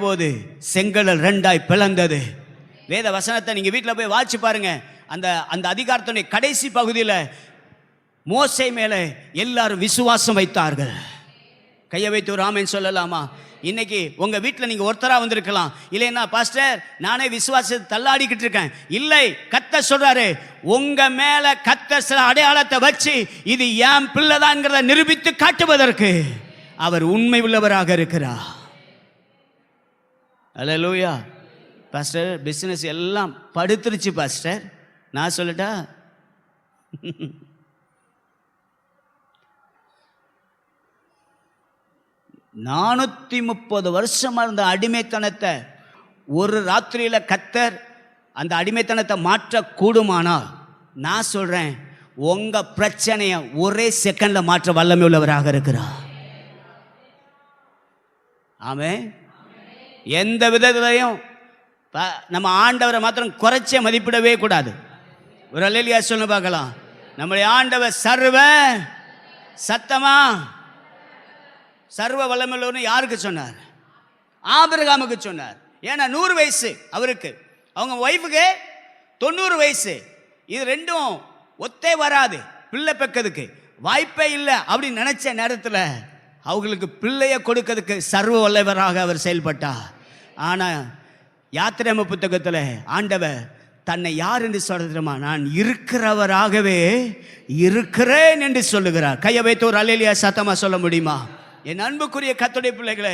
போது செங்கடல் 2ஆய் பிளந்தது. வேத வசனத்தை நீங்க வீட்டில் போய் வாசி பாருங்க. அந்த அதிகாரத்துடைய கடைசி பகுதியில் மோசே மேலே எல்லாரும் விசுவாசம் வைத்தார்கள். கையை வைத்து ஒரு ஆமென் சொல்லலாமா? இன்னைக்கு உங்க வீட்டில் நீங்க ஒருத்தரா வந்திருக்கலாம். இல்லைன்னா பாஸ்டர் நானே விசுவாசத்தை தள்ளாடிக்கிட்டு இருக்கேன். இல்லை, கர்த்தர் சொல்றாரு, உங்க மேல கர்த்தர் சில அடையாளத்தை வச்சு இது என் பிள்ளைதான்ங்கிறத நிரூபித்து காட்டுவதற்கு அவர் உண்மை உள்ளவராக இருக்கிறார். அல்லேலூயா. பாஸ்டர் பிசினஸ் எல்லாம் படுத்துருச்சு பாஸ்டர், நான் சொல்லட்டா? 430 வருஷமா இருந்த அடிமைத்தனத்தை ஒரு ராத்திரியில கர்த்தர் அந்த அடிமைத்தனத்தை மாற்ற கூடுமானால், நான் சொல்றேன், உங்க பிரச்சனையை ஒரே செகண்ட்ல மாற்ற வல்லமை உள்ளவராக இருக்கிறார். ஆமே. எந்த விதத்திலையும் நம்ம ஆண்டவரை மாத்திரம் குறைச்சே மதிப்பிடவே கூடாது. ஒரு அல்லேலூயா சொல்லுங்க பார்க்கலாம். நம்முடைய ஆண்டவர் சத்தமா சர்வ வல்லமையுள்ளவர்னு யாருக்கு சொன்னார்? ஆபிரகாமுக்கு சொன்னார். ஏன்னா 100 வயசு அவருக்கு, அவங்க ஒய்ஃபுக்கு 90 வயசு. இது ரெண்டும் ஒத்தே வராது. பிள்ளை பெக்கிறதுக்கு வாய்ப்பே இல்லை அப்படின்னு நினைச்ச நேரத்தில் அவங்களுக்கு பிள்ளைய கொடுக்கிறதுக்கு சர்வ வல்லவராக அவர் செயல்பட்டார். ஆனால் யாத்திராகம புத்தகத்தில் ஆண்டவர் தன்னை யார் என்று சொல்றதுமா, நான் இருக்கிறவராகவே இருக்கிறேன் என்று சொல்லுகிறார். கையை வைத்து ஒரு அல்லேலூயா சத்தமா சொல்ல முடியுமா? என் அன்புக்குரிய கர்த்தருடைய பிள்ளைகளே,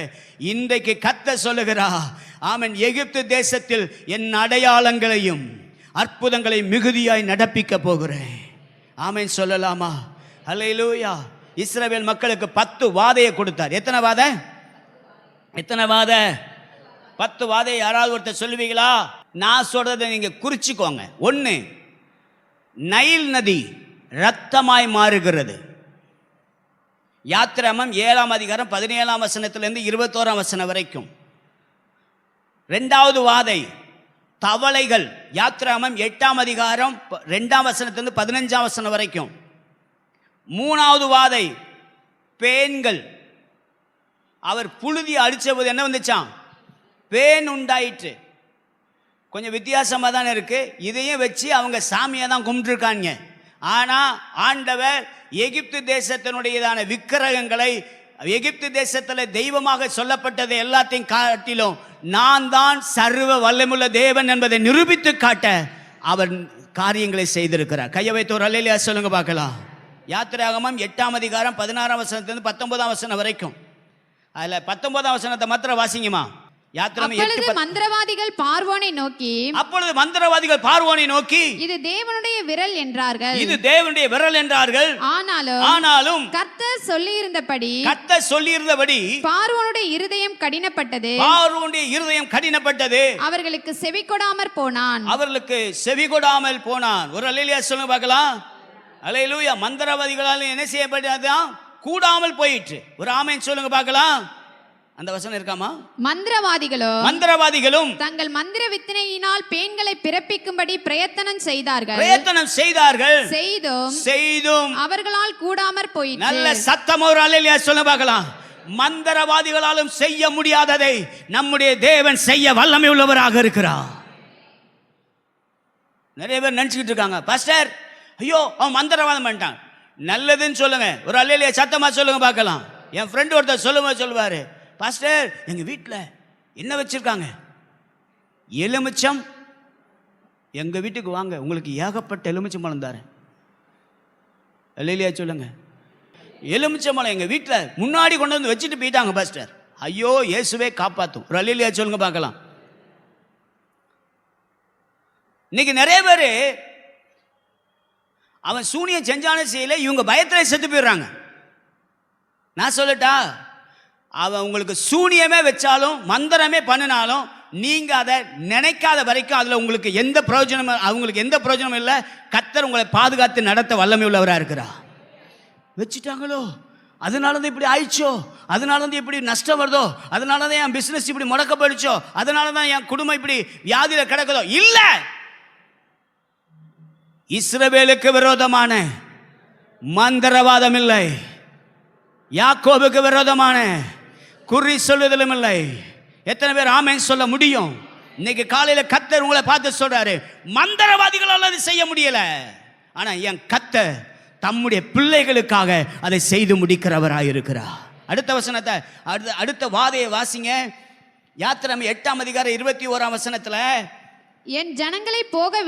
இன்றைக்கு கர்த்தர் சொல்லுகிறார், ஆமென், எகிப்து தேசத்தில் என் அடையாளங்களையும் அற்புதங்களை மிகுதியாய் நடப்பிக்க போகிறேன். ஆமென் சொல்லலாமா? அல்லேலூயா. இஸ்ரவேல் மக்களுக்கு 10 வாதையை கொடுத்தார். எத்தனை வாதை? 10 வாதையை யாராவது ஒருத்தர் சொல்லுவீங்களா? நான் சொல்றதை நீங்க குறிச்சுக்கோங்க. 1, நைல் நதி இரத்தமாய் மாறுகிறது. யாத்திராகமம் 7ஆம் அதிகாரம் 17ஆம் வசனத்திலிருந்து 21ஆம் வசனம் வரைக்கும். 2வது வாதை, தவளைகள். யாத்திராமம் 8ஆம் அதிகாரம் 2ஆம் வசனத்திலிருந்து 15ஆம் வசனம் வரைக்கும். 3வது வாதை பேன்கள். அவர் புழுதி அடிச்சபோது என்ன வந்துச்சான்? பேன் உண்டாயிற்று. கொஞ்சம் வித்தியாசமாக தானே இருக்கு. இதையும் வச்சு அவங்க சாமியை தான் கும்பிட்டுருக்காங்க. ஆனால் ஆண்டவர் எகிப்து தேசத்தினுடையதான விக்கிரகங்களை, எகிப்து தேசத்தில் தெய்வமாக சொல்லப்பட்டதை எல்லாத்தையும் காட்டிலும் நான் தான் சர்வ வல்லமுள்ள தேவன் என்பதை நிரூபித்து காட்ட அவர் காரியங்களை செய்திருக்கிறார். கையை வைத்து ஒரு அல்லேலூயா சொல்லுங்க பார்க்கலாம். யாத்திராகமம் 8ஆம் அதிகாரம் 16ஆம் வசனத்திலிருந்து 19ஆம் வசனம் வரைக்கும். அதில் 19ஆம் வசனத்தை மாத்திரம் வாசிங்கம்மா. மந்திரவாதிகள் பார்வோனை நோக்கி, அப்பொழுது மந்திரவாதிகள் பார்வோனை நோக்கி, இது தேவனுடைய விரல் என்றார்கள். இது தேவனுடைய விரல் என்றார்கள். ஆனாலும் கர்த்தர் சொல்லியிருந்தபடி பார்வோனுடைய இருதயம் கடினப்பட்டது. அவர்களுக்கு செவி கொடாமற் போனான். ஒரு அல்லேலூயா சொல்லுங்க பார்க்கலாம். அல்லேலூயா. மந்திரவாதிகளால் என்ன செய்யப்பட்டதான்? கூடாமல் போயிற்று. ஒரு ஆமென் சொல்லுங்க பார்க்கலாம். அந்த வசனம் இருக்காமா? மந்திரவாதிகளும் தங்கள் மந்திர வித்தனையினால் பேன்களை பிறப்பிக்கும்படி பிரயத்தனம் செய்தார்கள். செய்தும் அவர்களால் கூடாமற் போயிற்று. நல்ல சத்தம் ஒரு அல்லேலூயா சொல்லுங்க பார்க்கலாம். மந்திரவாதிகளாலும் செய்ய முடியாததை நம்முடைய தேவன் செய்ய வல்லமை உள்ளவராக இருக்கிறார். நிறைய பேர் நினைச்சுக்கிட்டு இருக்காங்க, பாஸ்டர் ஐயோ அவன் மந்திரவாதம் பண்ணிட்டான். நல்லதுன்னு சொல்லுங்க. ஒரு அல்லேலூயா சத்தமா சொல்லுங்க பார்க்கலாம். என் ஃப்ரெண்ட் ஒருத்தர் சொல்லுவாரு, பாஸ்டர் எங்க வீட்டில் என்ன வச்சிருக்காங்க? எலுமிச்சம். எங்க வீட்டுக்கு வாங்க, உங்களுக்கு ஏகப்பட்ட எலுமிச்சம் பழம் தாரேன். அல்லேலூயா சொல்லுங்க. எலுமிச்சம் பழம் எங்க வீட்டில் முன்னாடி கொண்டு வந்து வச்சுட்டு போயிட்டாங்க பாஸ்டர். ஐயோ இயேசுவே காப்பாத்தும். ஒரு அல்லேலூயா சொல்லுங்க பார்க்கலாம். இன்னைக்கு நிறைய பேர் அவன் சூனியம் செஞ்சானே செய்யல, இவங்க பயத்தில் செத்து போயிடுறாங்க. நான் சொல்லட்டா, அவன் உங்களுக்கு சூனியமே வச்சாலும் மந்திரமே பண்ணினாலும் நீங்க அதை நினைக்காத வரைக்கும் அதுல உங்களுக்கு எந்த பிரயோஜனமும், அவங்களுக்கு எந்த பிரயோஜனமும் இல்லை. கர்த்தர் உங்களை பாதுகாத்து நடத்த வல்லமை உள்ளவராக இருக்கிறார். வச்சுட்டாங்களோ, அதனால தான் இப்படி ஆயிடுச்சோ, அதனால தான் இப்படி நஷ்டம் வருதோ, அதனால தான் என் பிசினஸ் இப்படி முடக்கப்பட்டுச்சோ, அதனால தான் என் குடும்பம் இப்படி வியாதியில கிடக்குதோ. இல்ல, இஸ்ரவேலுக்கு விரோதமான மந்திரவாதம் இல்லை, யாக்கோபுக்கு விரோதமான குறி சொல்லுதலும் இல்லை. எத்தனை பேர் ஆமென் சொல்ல முடியும்? இன்னைக்கு காலையில கர்த்தர் உங்களை பார்த்து சொல்றாரு, மந்திரவாதிகளால் அதை செய்ய முடியல, ஆனா என் கர்த்தர் தம்முடைய பிள்ளைகளுக்காக அதை செய்து முடிக்கிறவராக இருக்கிறார். அடுத்த வசனத்தை, அடுத்த வாதையை வாசிங்க. யாத்திராகமம் 8ஆம் அதிகாரம் 21ஆம் வசனத்துல, என் ஜனங்களை போக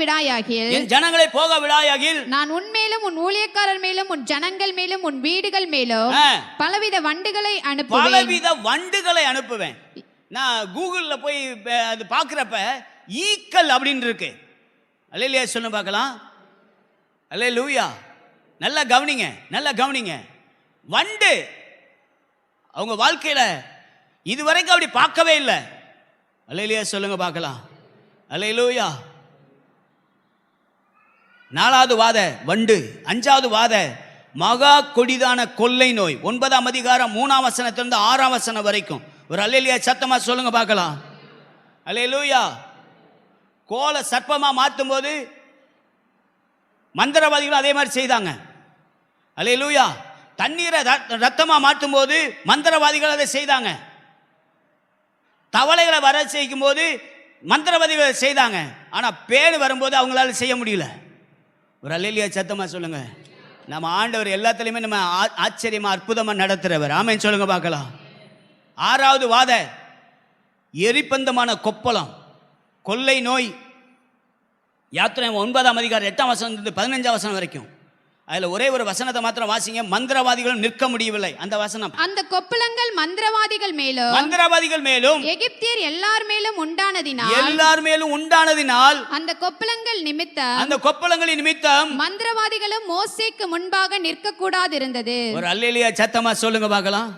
விடாயாகில், நான் உன்மேலும் உன் ஊழியக்காரர் மேலும் உன் ஜனங்கள் மேலும் உன் வீடுகள் மேலும் பலவித வண்டுகளை அனுப்புவேன். நான் கூகுளில் போய் அது பார்க்குறப்ப ஈக்கள் அப்படின்னு இருக்கு. அல்லேலூயா சொல்ல பார்க்கலாம். அல்லேலூயா. நல்லா கவனிங்க. வண்டு அவங்க வாழ்க்கையில இதுவரைக்கும் அப்படி பார்க்கவே இல்லை. அல்லேலூயா சொல்லுங்க பார்க்கலாம். அல்லேலூயா. 4வது வாத வண்டு. 5வது வாத மகா கொடிதான கொள்ளை நோய். 9ஆம் அதிகாரம் 3ஆம் வசனத்திலிருந்து 6ஆம் வசனம் வரைக்கும். ஒரு அல்லேலூயா சத்தமா சொல்லுங்க பார்க்கலாம். அல்லேலூயா. கோலை சர்ப்பமா மாற்றும் போது மந்திரவாதிகள் அதே மாதிரி செய்தாங்க. அல்லேலூயா. தண்ணீரை ரத்தமா மாற்றும் போது மந்திரவாதிகள் அதை செய்தாங்க. தவளைகளை வர செய்யும் போது மந்திரவாதிகள் செய்தாங்க. ஆனா பேடு வரும்போது அவங்களால செய்ய முடியல. ஒரு அல்லேலூயா சத்தமா சொல்லுங்க. நம்ம ஆண்டவர் எல்லாத்துலயுமே நம்ம ஆச்சரியமா அற்புதமா நடத்துறவர். ஆமென் சொல்லுங்க பார்க்கலாம். 6வது வாத எரிபந்தமான கொப்பளம் கொள்ளை நோய். யாத்திராகமம் 9ஆம் அதிகாரம் 8ஆம் வசனம் 15ஆம் வசனம் வரைக்கும். அதுல ஒரே ஒரு வசனத்தை மாத்திரம் வாசிங்க. மந்திரவாதிகளும் நிற்க முடியவில்லை. அந்த வசனம், அந்த கொப்பளங்கள் மந்திரவாதிகள் மேலும் எகிப்தியர் எல்லார் மேலும் உண்டானதினால் அந்த கொப்பளங்களின் நிமித்தம் மந்திரவாதிகளும் மோசேக்கு முன்பாக நிற்க கூடாது இருந்தது. ஒரு அல்லேலூயா சத்தமா சொல்லுங்க பார்க்கலாம்.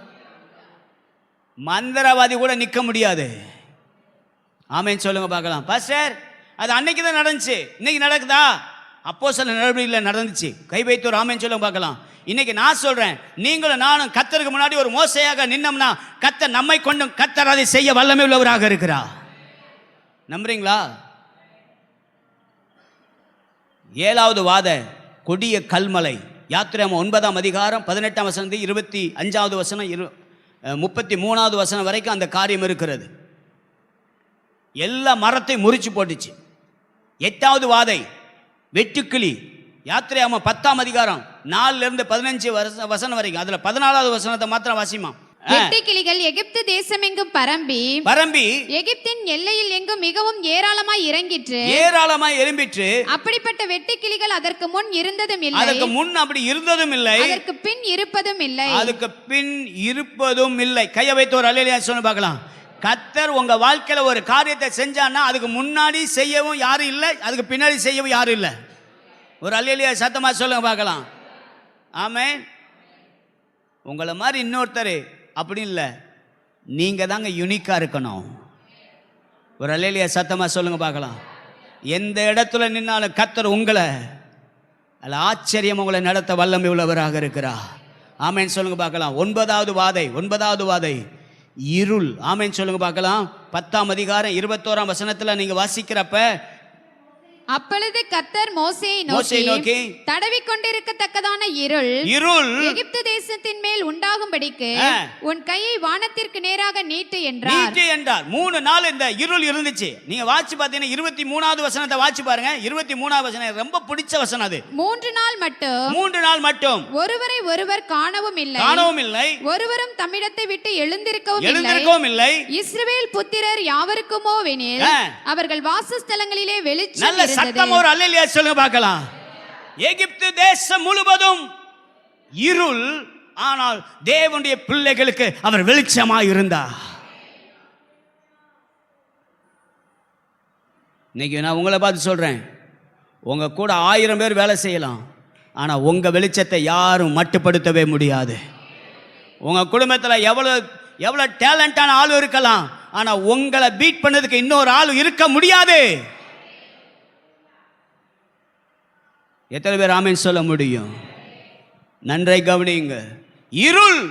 மந்திரவாதி கூட நிற்க முடியாது. ஆமென் சொல்லுங்க பார்க்கலாம். பாஸ்டர் அது அன்னைக்கு தான் நடந்துச்சு, இன்னைக்கு நடக்குதா? அப்போஸ்தலர் நடவடிக்கையில் நடந்துச்சு. கை வைத்து ஒரு ஆமென் சொல்லுங்க பார்க்கலாம். இன்னைக்கு நான் சொல்றேன், நீங்களும் நானும் கர்த்தருக்கு முன்னாடி ஒரு மோசையாக நின்னோம்னா கர்த்தர் நம்மை கொண்டும் கர்த்தர் அதை செய்ய வல்லமை உள்ளவராக இருக்கிறார். நம்புறீங்களா? 7வது வாதை கொடிய கல்மலை. யாத்திராகமம் 9ஆம் அதிகாரம் 18ஆம் வசனம் 25வது வசனம் 33வது வசனம் வரைக்கும் அந்த காரியம் இருக்கிறது. எல்லா மரத்தையும் முறிச்சு போட்டுச்சு. 8வது வாதை வெட்டுக்கிளி. யாத்திராகமம் 10ஆம் அதிகாரம் 4லிருந்து 15 வசனம் வரைக்கும். அதுல 14வது வசனத்தை மாத்திரம் வாசிமா. வெட்டுக்கிளிகள் எகிப்து தேசமெங்கும் பரம்பி எகிப்தின் எல்லையில் எங்கும் மிகவும் ஏராளமாய் இறங்கிற்று. அப்படிப்பட்ட வெட்டுக்கிளிகள் அதற்கு முன் இருந்ததும் இல்லை, அதற்கு முன் அப்படி இருந்ததும் இல்லை, அதற்கு பின் இருப்பதும் இல்லை. கையை வைத்து ஒரு அல்லேலூயா சொல்ல பார்க்கலாம். கர்த்தர் உங்க வாழ்க்கையில ஒரு காரியத்தை செஞ்சான்னா அதுக்கு முன்னாடி செய்யவும் யாரும் இல்லை, அதுக்கு பின்னாடி செய்யவும் யாரும் இல்லை. ஒரு அல்லேலூயா சத்தமா சொல்லுங்க பார்க்கலாம். ஆமென். உங்களை மாதிரி இன்னொருத்தர் அப்படி இல்லை, நீங்க தாங்க யூனிக்கா இருக்கணும். ஒரு அல்லேலூயா சத்தமா சொல்லுங்க பார்க்கலாம். எந்த இடத்துல நின்னாலும் கர்த்தர் உங்களை அல்ல ஆச்சரியம் உங்களை நடத்த வல்லமை உள்ளவராக இருக்கிறார். ஆமென் சொல்லுங்க பார்க்கலாம். 9வது வாதை இருள். ஆமென் சொல்லுங்க பார்க்கலாம். 10ஆம் அதிகாரம் 21ஆம் வசனத்துல நீங்க வாசிக்கிறப்ப, அப்பொழுது கர்த்தர் மோசேயை நோக்கி தடவி கொண்டிருக்கத்தக்கதான இருள் எகிப்து தேசத்தின் மேல் உண்டாகும்படிக்கு உன் கையை வானத்திற்கு நேராக நீட்டு என்றார். 3 நாள் இந்த இருள் இருந்துச்சு. நீங்க வாட்சி பார்த்தீங்கன்னா 23வது வசனத்தை வாட்சி பாருங்க. 23வது வசனம் ரொம்ப பிடிச்ச வசனம். அது 3 நாள் மட்டும் ஒருவரை ஒருவர் காணவும் இல்லை, ஒருவரும் தம்மிடத்தை விட்டு எழுந்திருக்கவும் இல்லை. இஸ்ரவேல் புத்திரர் யாவருக்குமோவெனில் அவர்கள் வாசஸ்தலங்களிலே வெளிச்சம். சத்தம் ஒரு அல்லேலூயா சொல்லுங்க பார்க்கலாம். எகிப்து தேசம் முழுவதும் இருள், ஆனால் தேவனுடைய பிள்ளைகளுக்கு அவர் வெளிச்சமாய் இருந்தார். இன்னைக்கு நான் உங்களை பார்த்து சொல்றேன், உங்க கூட 1000 பேர் வேலை செய்யலாம், ஆனா உங்க வெளிச்சத்தை யாரும் மட்டுப்படுத்தவே முடியாது. உங்க குடும்பத்தில் எவ்வளவு டேலண்டான ஆள் இருக்கலாம், ஆனா உங்களை பீட் பண்ணதுக்கு இன்னொரு ஆள் இருக்க முடியாது. எத்தனை பேர் ஆமென் சொல்ல முடியும்? நன்றை கவனிங்க. இருள்.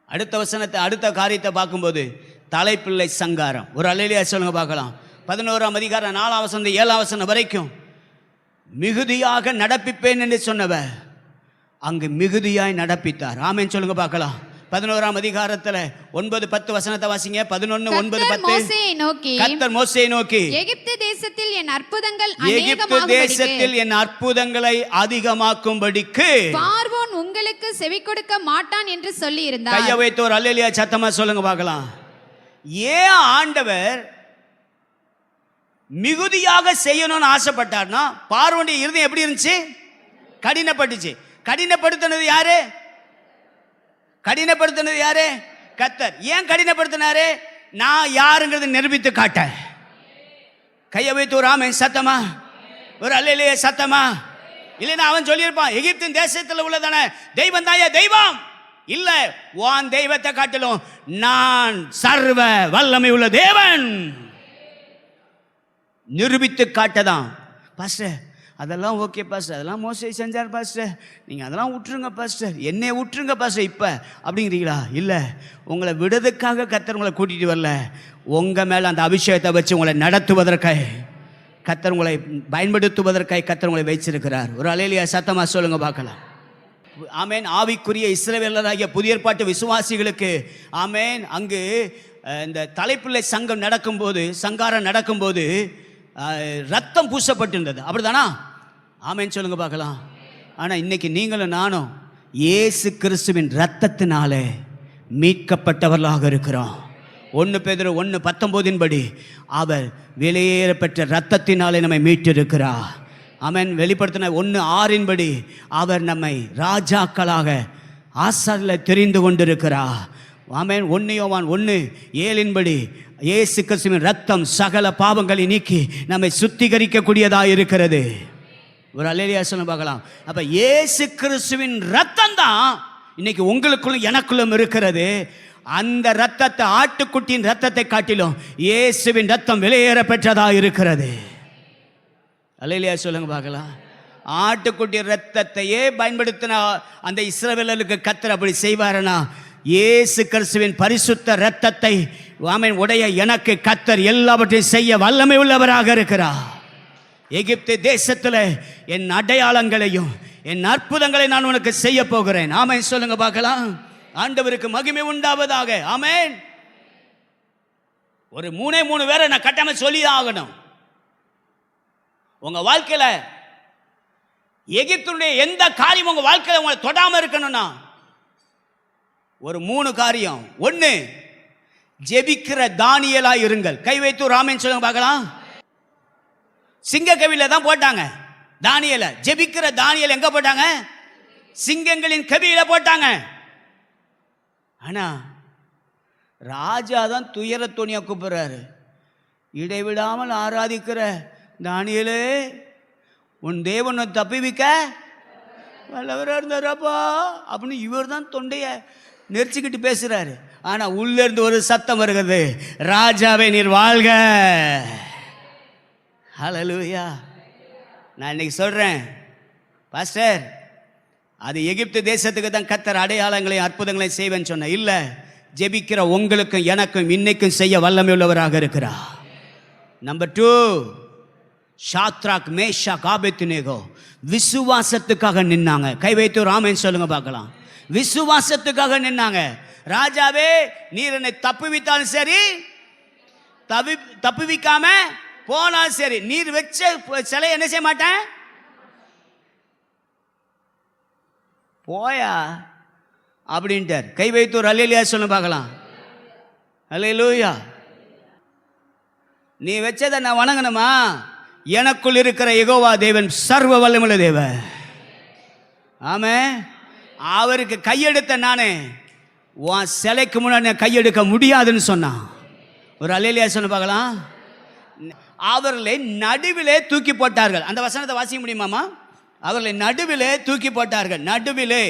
அடுத்த காரியத்தை பார்க்கும்போது தலைப்பிள்ளை சங்காரம். ஒரு அல்லேலூயா சொல்லுங்க பார்க்கலாம். 11ஆம் அதிகாரம் 4ஆம் வசனம் 7ஆம் வசனம் வரைக்கும் மிகுதியாக நடப்பிப்பேன் என்று சொன்னவர் அங்கு மிகுதியாய் நடப்பித்தார். ஆமென் சொல்லுங்க பார்க்கலாம். 11ஆம் அதிகாரத்துல 9-10 வசனத்தை வாசிங்க. 11:9-10. கர்த்தர் மோசேயை நோக்கி எகிப்து தேசத்தில் என் அற்புதங்களை அதிகமாக்கும்படிக்கு பார்வோன் உங்களுக்கு செவி கொடுக்க மாட்டான் என்று சொல்லி இருந்தார். கையை வைத்து ஒரு அல்லேலூயா சத்தமா சொல்லுங்க பார்க்கலாம். ஏன் ஆண்டவர் மிகுதியாக செய்யணும்னு ஆசைப்பட்டார்னா, பார்வோனுடைய இருதயம் எப்படி இருந்துச்சு? கடினப்பட்டுச்சு. கடினப்படுத்தினது யாரு? கர்த்தர். ஏன் கடினப்படுத்தினாரு? நான் யாருங்கிறது நிரூபித்து காட்ட. கையை வைத்து ஒரு ஆமென் சத்தமா, ஒரு அல்லேலூயா சத்தமா. இல்லைன்னா அவன் சொல்லியிருப்பான், எகிப்தின் தேசத்தில் உள்ளதான தெய்வம் தாயா தெய்வம் இல்ல, உன் தெய்வத்தை காட்டிலும் நான் சர்வ வல்லமை உள்ள தேவன் நிரூபித்து காட்டதான். பாஸ்டர் அதெல்லாம் ஓகே பாஸ்டர், அதெல்லாம் மோசே செஞ்சார் பாஸ்டர், நீங்கள் அதெல்லாம் விட்டுருங்க பாஸ்டர், என்னை விட்டுருங்க பாஸ்டர் இப்போ அப்படிங்கிறீங்களா? இல்லை, உங்களை விடுறதுக்காக கர்த்தர் உங்களை கூட்டிகிட்டு வரல, உங்கள் மேலே அந்த அபிஷேகத்தை வச்சு உங்களை நடத்துவதற்காக கர்த்தர் உங்களை பயன்படுத்துவதற்காக கர்த்தர் உங்களை வைச்சிருக்கிறார். ஒரு அல்லேலூயா சத்தமாக சொல்லுங்க பார்க்கலாம். ஆமேன். ஆவிக்குரிய இஸ்ரவேலராகிய புதிய ஏற்பாட்டு விசுவாசிகளுக்கு ஆமேன். அங்கு இந்த தலைப்பிள்ளை சங்காரம் நடக்கும்போது ரத்தம் பூசப்பட்டிருந்தது, அப்படிதானா? ஆமேன் சொல்லுங்க பார்க்கலாம். ஆனால் இன்னைக்கு நீங்களும் நானும் இயேசு கிறிஸ்துவின் ரத்தத்தினாலே மீட்கப்பட்டவர்களாக இருக்கிறோம். 1 பேதுரு 1:19 படி அவர் வெளியேற பெற்ற ரத்தத்தினாலே நம்மை மீட்டிருக்கிறார். ஆமென். வெளிப்படுத்தின 1:6 படி அவர் நம்மை ராஜாக்களாக ஆசாரியர்களாக தெரிந்து கொண்டிருக்கிறார். ஆமென். 1 யோவான் 1:7 படி இயேசு கிறிஸ்துவின் ரத்தம் சகல பாவங்களை நீக்கி நம்மை சுத்திகரிக்கக்கூடியதாக இருக்கிறது. ஒரு அல்லேலூயா சொல்ல பார்க்கலாம். அப்ப இயேசு கிறிஸ்துவின் ரத்தம் தான் இன்னைக்கு உங்களுக்குள்ளும் எனக்குள்ளும் இருக்கிறது. அந்த ரத்தத்தை, ஆட்டுக்குட்டியின் ரத்தத்தை காட்டிலும் இயேசுவின் ரத்தம் வெளியேற பெற்றதா இருக்கிறது. அல்லேலூயா சொல்லுங்க பார்க்கலாம். ஆட்டுக்குட்டி ரத்தத்தையே பயன்படுத்தின அந்த இஸ்ரவேலருக்கு கர்த்தர் அப்படி செய்வாரனா, இயேசு கிறிஸ்துவின் பரிசுத்த ரத்தத்தை ஆமென் உடைய எனக்கு கர்த்தர் எல்லாவற்றையும் செய்ய வல்லமை உள்ளவராக இருக்கிறார். எகிப்து தேசத்தில் என் அடையாளங்களையும் என் அற்புதங்களை நான் உனக்கு செய்ய போகிறேன். ஆமென் சொல்லுங்க பார்க்கலாம். ஆண்டவருக்கு மகிமை உண்டாவதாக. ஆமென். ஒரு 3 பேரை நான் கட்டாம சொல்லி ஆகணும். உங்க வாழ்க்கையில எகிப்துடைய எந்த காரியம் உங்க வாழ்க்கையில உங்களை தொடாம இருக்கணும்னா ஒரு 3 காரியம். 1, ஜெபிக்கிற தானியேலா இருங்கள். கை வைத்து ராமன் சொல்லுங்க பார்க்கலாம். சிங்க கவியில தான் போட்டாங்க தானியேல. ஜெபிக்கிற தானியேல் எங்க போட்டாங்க? சிங்கங்களின் கவியில போட்டாங்க. ஆனா ராஜா தான் துயர துணியா கூப்பிடுறாரு. இடைவிடாமல் ஆராதிக்கிற தானியேலே, உன் தேவனை தப்பிவிக்க வல்லவராக இருந்தாரப்பா அப்படின்னு இவர் தான் தொண்டைய நெரிச்சுக்கிட்டு பேசுறாரு. ஆனா உள்ள இருந்து ஒரு சத்தம் வருகிறது, ராஜாவே நீர் வாழ்க. ஹல்லேலூயா. நான் இன்னைக்கு சொல்றேன் பாஸ்டர், அது எகிப்து தேசத்துக்கு தான் கர்த்தர் அடையாளங்களையும் அற்புதங்களையும் செய்வேன்னு சொன்ன. இல்ல, ஜெபிக்கிற உங்களுக்கும் எனக்கும் இன்னைக்கும் செய்ய வல்லமை உள்ளவராக இருக்கிறார். நம்பர் 2, ஷாத்ராக் மேஷாக் ஆபேத்நேகோ விசுவாசத்துக்காக நின்னாங்க. கை வைத்து ராமன் சொல்லுங்க பார்க்கலாம். விசுவாசத்துக்காக நின்னாங்க. ராஜாவே நீர் என்னை தப்புவித்தாலும் சரி, தப்புவிக்காம போனாலும் சரி, நீர் வச்ச சிலை என்ன செய்ய மாட்டேன். போயா அப்படின்ட்டார். கை வைத்து ஒரு அல்லேலூயா சொல்லுங்க பார்க்கலாம். அல்லேலூயா. நீ வச்சதை நான் வணங்கணுமா? எனக்குள் இருக்கிற யெகோவா தேவன் சர்வ வல்லமையுள்ள தேவன். ஆமென். அவருக்கு கையெடுத்த நானே உன் சிலைக்கு முன்னாடி கையெடுக்க முடியாதுன்னு சொன்னான். ஒரு அல்லேலூயா சொல்ல பார்க்கலாம். அவர்களை நடுவிலே தூக்கி போட்டார்கள். அந்த வசனத்தை வாசிக்க முடியுமாமா? அவர்களை நடுவிலே தூக்கி போட்டார்கள். நடுவிலே.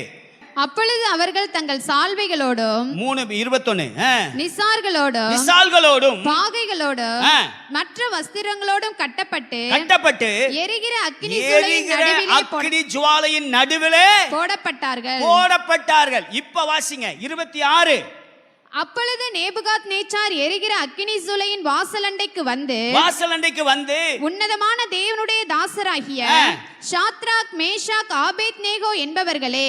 அப்பொழுது அவர்கள் தங்கள் சால்வைகளோடும் 3:21 நிசால்களோடும் பாகைகளோடும் மற்ற வஸ்திரங்களோடும் கட்டப்பட்டு எரிகிற அக்கினி ஜுவாலையின் நடுவிலே போடப்பட்டார்கள். இப்ப வாசிங்க 26. அப்பொழுது நேபுகாத்நேச்சார் எரிகிற அக்கினி சூளையின் வாசலண்டைக்கு வந்து உன்னதமான தேவனுடைய தாசராகிய ஷாத்ராக் மேஷாக் ஆபேத்நேகோ என்பவர்களே,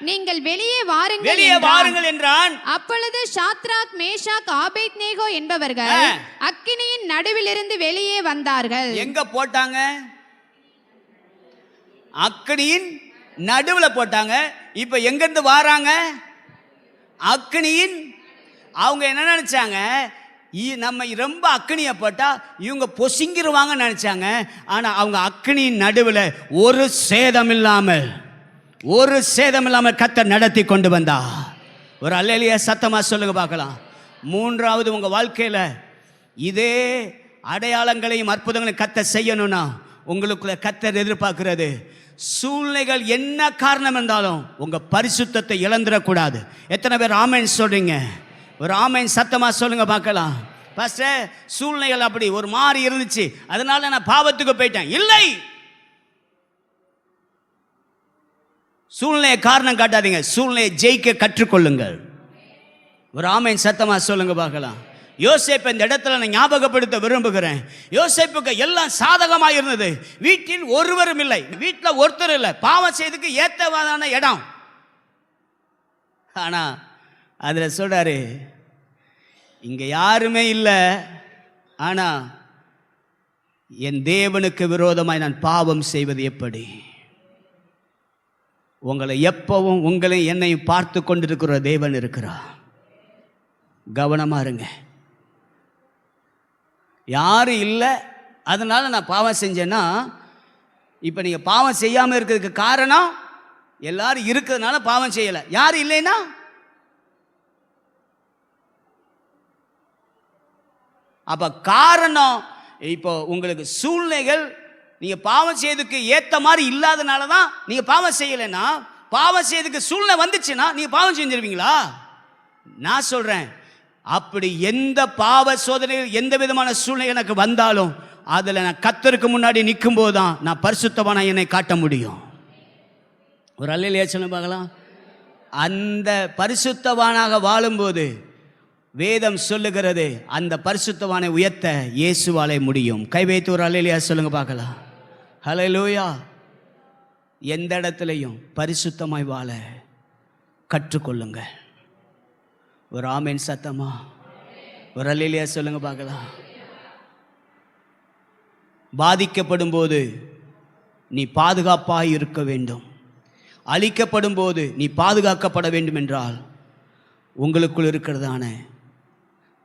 நீங்கள் வெளியே வாருங்கள் என்றான். அப்பொழுது ஷாத்ராக் மேஷாக் ஆபேத்நேகோ என்பவர்கள் அக்கினியின் நடுவிலிருந்து வெளியே வந்தார்கள். எங்க போட்டாங்க? அக்கினியின் நடுவுல போட்டாங்க. இப்ப எங்க இருந்து வாராங்க? அக்கினியின். அவங்க என்ன நினைச்சாங்க? நம்ம ரொம்ப அக்கினியை போட்டா இவங்க பொசுங்கிருவாங்கன்னு நினைச்சாங்க. ஆனா அவங்க அக்கினியின் நடுவில் ஒரு சேதம் இல்லாமல் கர்த்தர் நடத்தி கொண்டு வந்தா. ஒரு அல்லேலூயா சத்தமா சொல்லுங்க பார்க்கலாம். 3வது, உங்க வாழ்க்கையில இதே அடையாளங்களையும் அற்புதங்களையும் கர்த்தர் செய்யணும்னா உங்களுக்குள்ள கர்த்தர் எதிர்பார்க்கிறது, சூழ்நிலைகள் என்ன காரணம் இருந்தாலும் உங்க பரிசுத்தத்தை இழந்துடக்கூடாது. எத்தனை பேர் ஆமென் சொல்றீங்க? ஒரு ஆமென் சத்தமா சொல்லுங்க பார்க்கலாம். பாஸ்டர், சூழ்நிலைகள் அப்படி ஒரு மாதிரி இருந்துச்சு, அதனால நான் பாவத்துக்கு போயிட்டேன். இல்லை, சூழ்நிலையை காரணம் காட்டாதீங்க. சூழ்நிலையை ஜெயிக்க கற்றுக்கொள்ளுங்கள். ஒரு ஆமென் சத்தமா சொல்லுங்க பார்க்கலாம். யோசேப்பு இந்த இடத்துல நான் ஞாபகப்படுத்த விரும்புகிறேன். யோசேப்புக்கு எல்லாம் சாதகமாக இருந்தது. வீட்டில் ஒருவரும் இல்லை, வீட்டில் ஒருத்தர் இல்லை, பாவம் செய்ததுக்கு ஏற்றவாதான இடம். ஆனா அதில் சொல்றாரு, இங்க யாருமே இல்லை, ஆனா என் தேவனுக்கு விரோதமாய் நான் பாவம் செய்வது எப்படி? உங்களை எப்பவும் உங்களை என்னையும் பார்த்து கொண்டிருக்கிற தேவன் இருக்கிறார். கவனமா இருங்க. யாரும் இல்லை அதனால நான் பாவம் செஞ்சேன்னா, இப்போ நீங்கள் பாவம் செய்யாமல் இருக்கிறதுக்கு காரணம் எல்லாரும் இருக்கிறதுனால பாவம் செய்யலை. யாரும் இல்லைன்னா அப்போ காரணம், இப்போ உங்களுக்கு சூழ்நிலைகள் நீங்கள் பாவம் செய்யறதுக்கு ஏற்ற மாதிரி இல்லாதனால தான் நீங்கள் பாவம் செய்யலைன்னா, பாவம் செய்யறதுக்கு சூழ்நிலை வந்துச்சுன்னா நீங்கள் பாவம் செஞ்சிருவீங்களா? நான் சொல்கிறேன், அப்படி எந்த பாவ சோதனைகள் எந்த விதமான சூழ்நிலை எனக்கு வந்தாலும் அதில் நான் கர்த்தருக்கு முன்னாடி நிற்கும் போது தான் நான் பரிசுத்தவானா என்னை காட்ட முடியும். ஒரு அல்லேலூயா சொல்லுங்க பார்க்கலாம். அந்த பரிசுத்தவானாக வாழும்போது வேதம் சொல்லுகிறது, அந்த பரிசுத்தவானை உயர்த்த இயேசுவாலே முடியும். கை வைத்து ஒரு அல்லேலூயா சொல்லுங்க பார்க்கலாம். ஹல்லேலூயா. எந்த இடத்துலையும் பரிசுத்தமாய் வாழ கற்றுக்கொள்ளுங்க. ஒரு ஆமென் சத்தமா, ஒரு அல்லேலூயா சொல்லுங்க பார்க்கலாம். பாதிக்கப்படும் போது நீ பாதுகாப்பாய் இருக்க வேண்டும். அழிக்கப்படும் போது நீ பாதுகாக்கப்பட வேண்டும் என்றால் உங்களுக்குள் இருக்கிறதான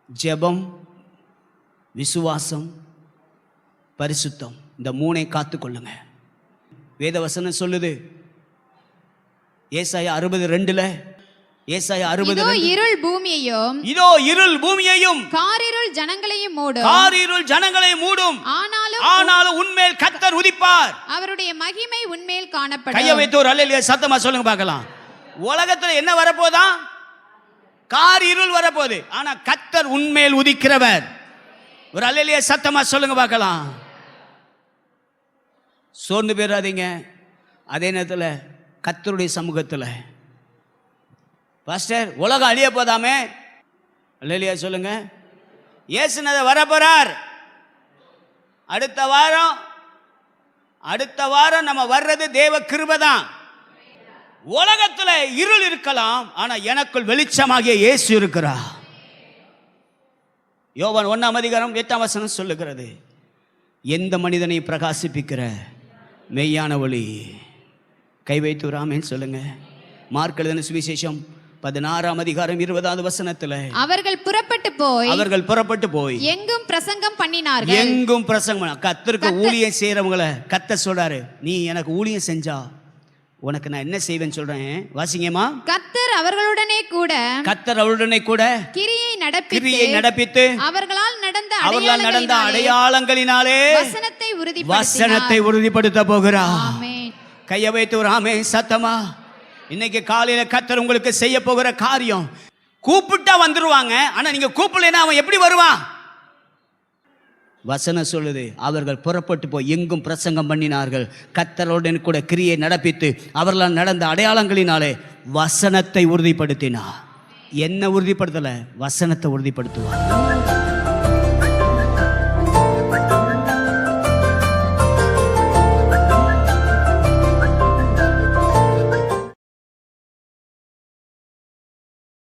ஜெபம், விசுவாசம், பரிசுத்தம், இந்த மூணை காத்துக்கொள்ளுங்க. வேதவசனம் சொல்லுது ஏசாயா 60:2, ஏசாயா 60:2, இருள் பூமியையும் இதோ இருள் பூமியையும் காரிருள் ஜனங்களையும் மூடும், காரிருள் ஜனங்களை மூடும், ஆனாலும் உன்மேல் கர்த்தர் உதிப்பார், அவருடைய மகிமை உன்மேல் காணப்படும். கையை வைத்து ஒரு அல்லேலூயா சத்தமா சொல்லுங்க பார்க்கலாம். உலகத்துல என்ன வரப்போதா? காரிருள் வரப்போகுது. ஆனா கர்த்தர் உன்மேல் உதிக்கிறவர். ஒரு அல்லேலூயா சத்தமா சொல்லுங்க பார்க்கலாம். சோர்ந்து போயிடாதீங்க. அதே நேரத்தில் கர்த்தருடைய சமூகத்தில் பாஸ்டர் உலகம் அழிய போதாமே, அல்லேலூயா சொல்லுங்க. இயேசுநாதர் வரப்போறார். அடுத்த வாரம் நம்ம வர்றது தேவ கிருபை தான். உலகத்தில் இருள் இருக்கலாம், ஆனா எனக்குள் வெளிச்சமாகிய இயேசு இருக்கிறார். யோவான் 1:8 சொல்லுகிறது, எந்த மனிதனை பிரகாசிப்பிக்கிற மெய்யான ஒளி. கை வைத்து ஒரு ஆமென் சொல்லுங்க. மார்க் எழுதின சுவிசேஷம் 16:20 அவர்கள் புறப்பட்டு போய் எங்கும் பிரசங்கம் பண்ணினார்கள். கர்த்தருக்கு ஊழியம் செய்யறவங்கள கர்த்தர் சொல்றாரு, நீ எனக்கு ஊழியம் செஞ்சா உனக்கு நான் என்ன செய்வேன்னு சொல்றேன். வாசிங்கம்மா. கர்த்தர் அவர்களுடனே கூட கிரியை நடப்பித்து அவர்களால் நடந்த அடையாளங்களினாலே வசனத்தை உறுதிப்படுத்த போகிறார். கையை வைத்து ஒரு ஆமென் சத்தமா. இன்னைக்கு காலையில கர்த்தர் உங்களுக்கு செய்ய போகிற காரியம், கூப்பிட்டா வந்துருவாங்க, ஆனா நீங்க கூப்பிடலைன்னா அவன் எப்படி வருவான்? வசனம் சொல்லுது, அவர்கள் புறப்பட்டு போய் எங்கும் பிரசங்கம் பண்ணினார்கள், கர்த்தருடன் கூட கிரியை நடப்பித்து அவர்களால் நடந்த அடையாளங்களினாலே வசனத்தை உறுதிப்படுத்தினார். என்ன உறுதிப்படுத்தல? வசனத்தை உறுதிப்படுத்துவார்.